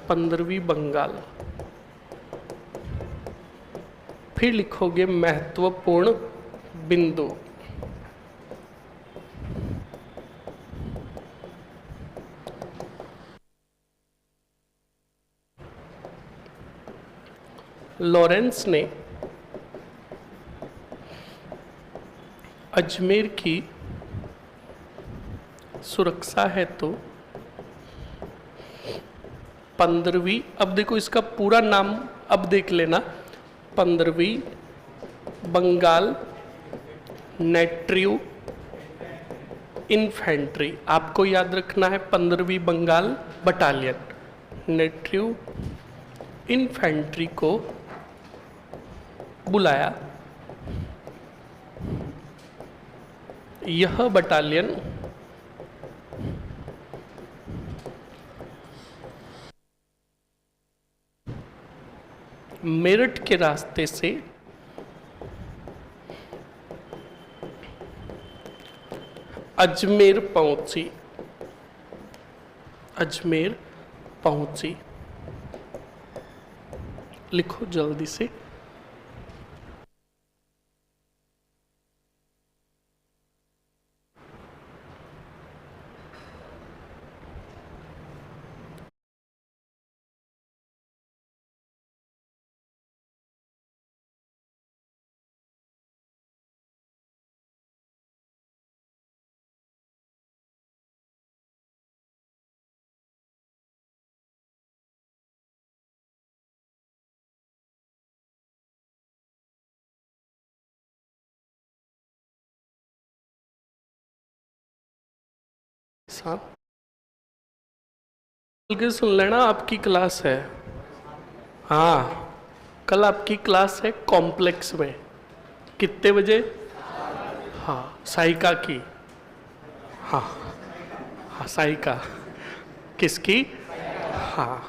Speaker 1: 15वीं बंगाल। फिर लिखोगे महत्वपूर्ण बिंदु। लॉरेंस ने अजमेर की सुरक्षा है तो 15वीं, अब देखो इसका पूरा नाम अब देख लेना, 15वीं बंगाल नेट्रियो इन्फेंट्री। आपको याद रखना है 15वीं बंगाल बटालियन नेट्रियो इन्फेंट्री को बुलाया। यह बटालियन मेरठ के रास्ते से अजमेर पहुंची। अजमेर पहुंची। लिखो जल्दी से। सुन लेना, आपकी क्लास है। हाँ, कल आपकी क्लास है कॉम्प्लेक्स में। कितने बजे? हाँ, साइका की। हाँ हाँ, साइका किसकी? हाँ,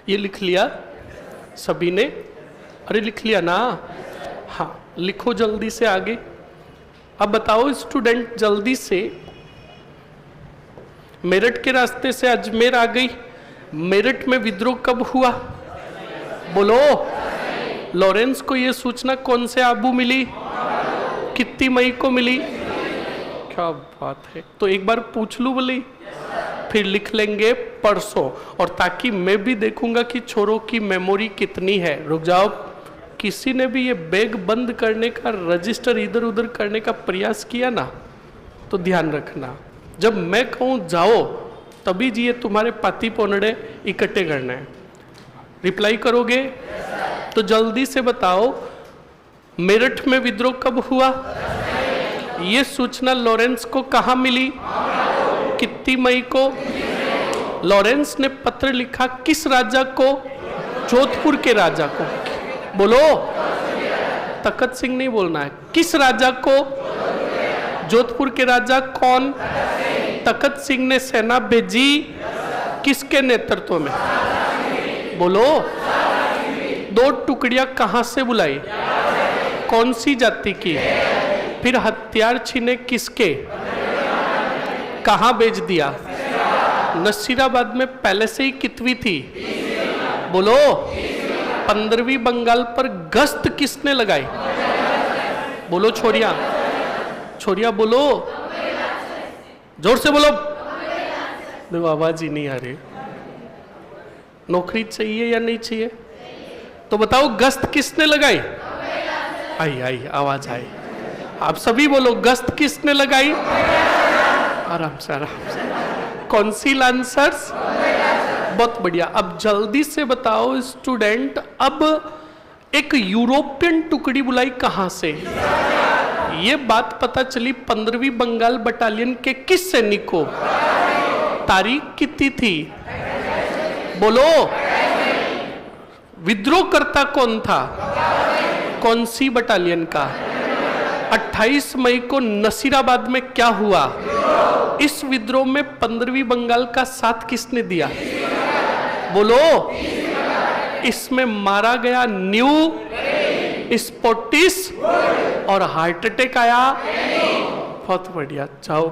Speaker 1: ये लिख लिया सभी ने? अरे लिख लिया ना? हाँ, लिखो जल्दी से आगे। अब बताओ स्टूडेंट जल्दी से, मेरठ के रास्ते से अजमेर आ गई। मेरठ में विद्रोह कब हुआ? बोलो। लॉरेंस को यह सूचना कौन से आबू मिली? कितनी मई को मिली? क्या बात है। तो एक बार पूछ लूं बोली, फिर लिख लेंगे परसों, और ताकि मैं भी देखूंगा कि छोरों की मेमोरी कितनी है। रुक जाओ, किसी ने भी ये बैग बंद करने का, रजिस्टर इधर उधर करने का प्रयास किया ना, तो ध्यान रखना, जब मैं कहूँ जाओ तभी जी ये तुम्हारे पाती पोनड़े इकट्ठे करना है। रिप्लाई करोगे? तो जल्दी से बताओ, मेरठ में विद्रोह कब हुआ? ये सूचना लॉरेंस को कहाँ मिली? कितनी मई को? लॉरेंस ने पत्र लिखा किस राजा को? जोधपुर के राजा को। बोलो, तखत सिंह नहीं बोलना है। किस राजा को? जोधपुर के राजा कौन? तखत सिंह ने सेना भेजी किसके नेतृत्व में? बोलो। 2 टुकड़ियां कहां से बुलाई? कौन सी जाति की? फिर हथियार छीने किसके? कहां भेज दिया? नसीराबाद में पहले से ही कितवी थी? बोलो। 15वीं बंगाल पर गश्त किसने लगाई? बोलो छोरिया, छोरिया बोलो, जोर से बोलो। देखो आवाज ही नहीं आ रही। नौकरी चाहिए या नहीं चाहिए? तो बताओ गश्त किसने लगाई? आई आई आवाज आई। आप सभी बोलो, गश्त किसने लगाई? आराम से आराम से। कौन सी लांसर्स? बहुत बढ़िया। अब जल्दी से बताओ स्टूडेंट, अब एक यूरोपियन टुकड़ी बुलाई कहां से? ये बात पता चली 15वीं बंगाल बटालियन के किस सैनिक को? तारीख कितनी थी? बोलो। विद्रोह करता कौन था? कौन सी बटालियन का? 28 मई को नसीराबाद में क्या हुआ? इस विद्रोह में 15वीं बंगाल का साथ किसने दिया? बोलो। इसमें मारा गया न्यू स्पॉटिस और हार्ट अटैक आया। बहुत बढ़िया, जाओ।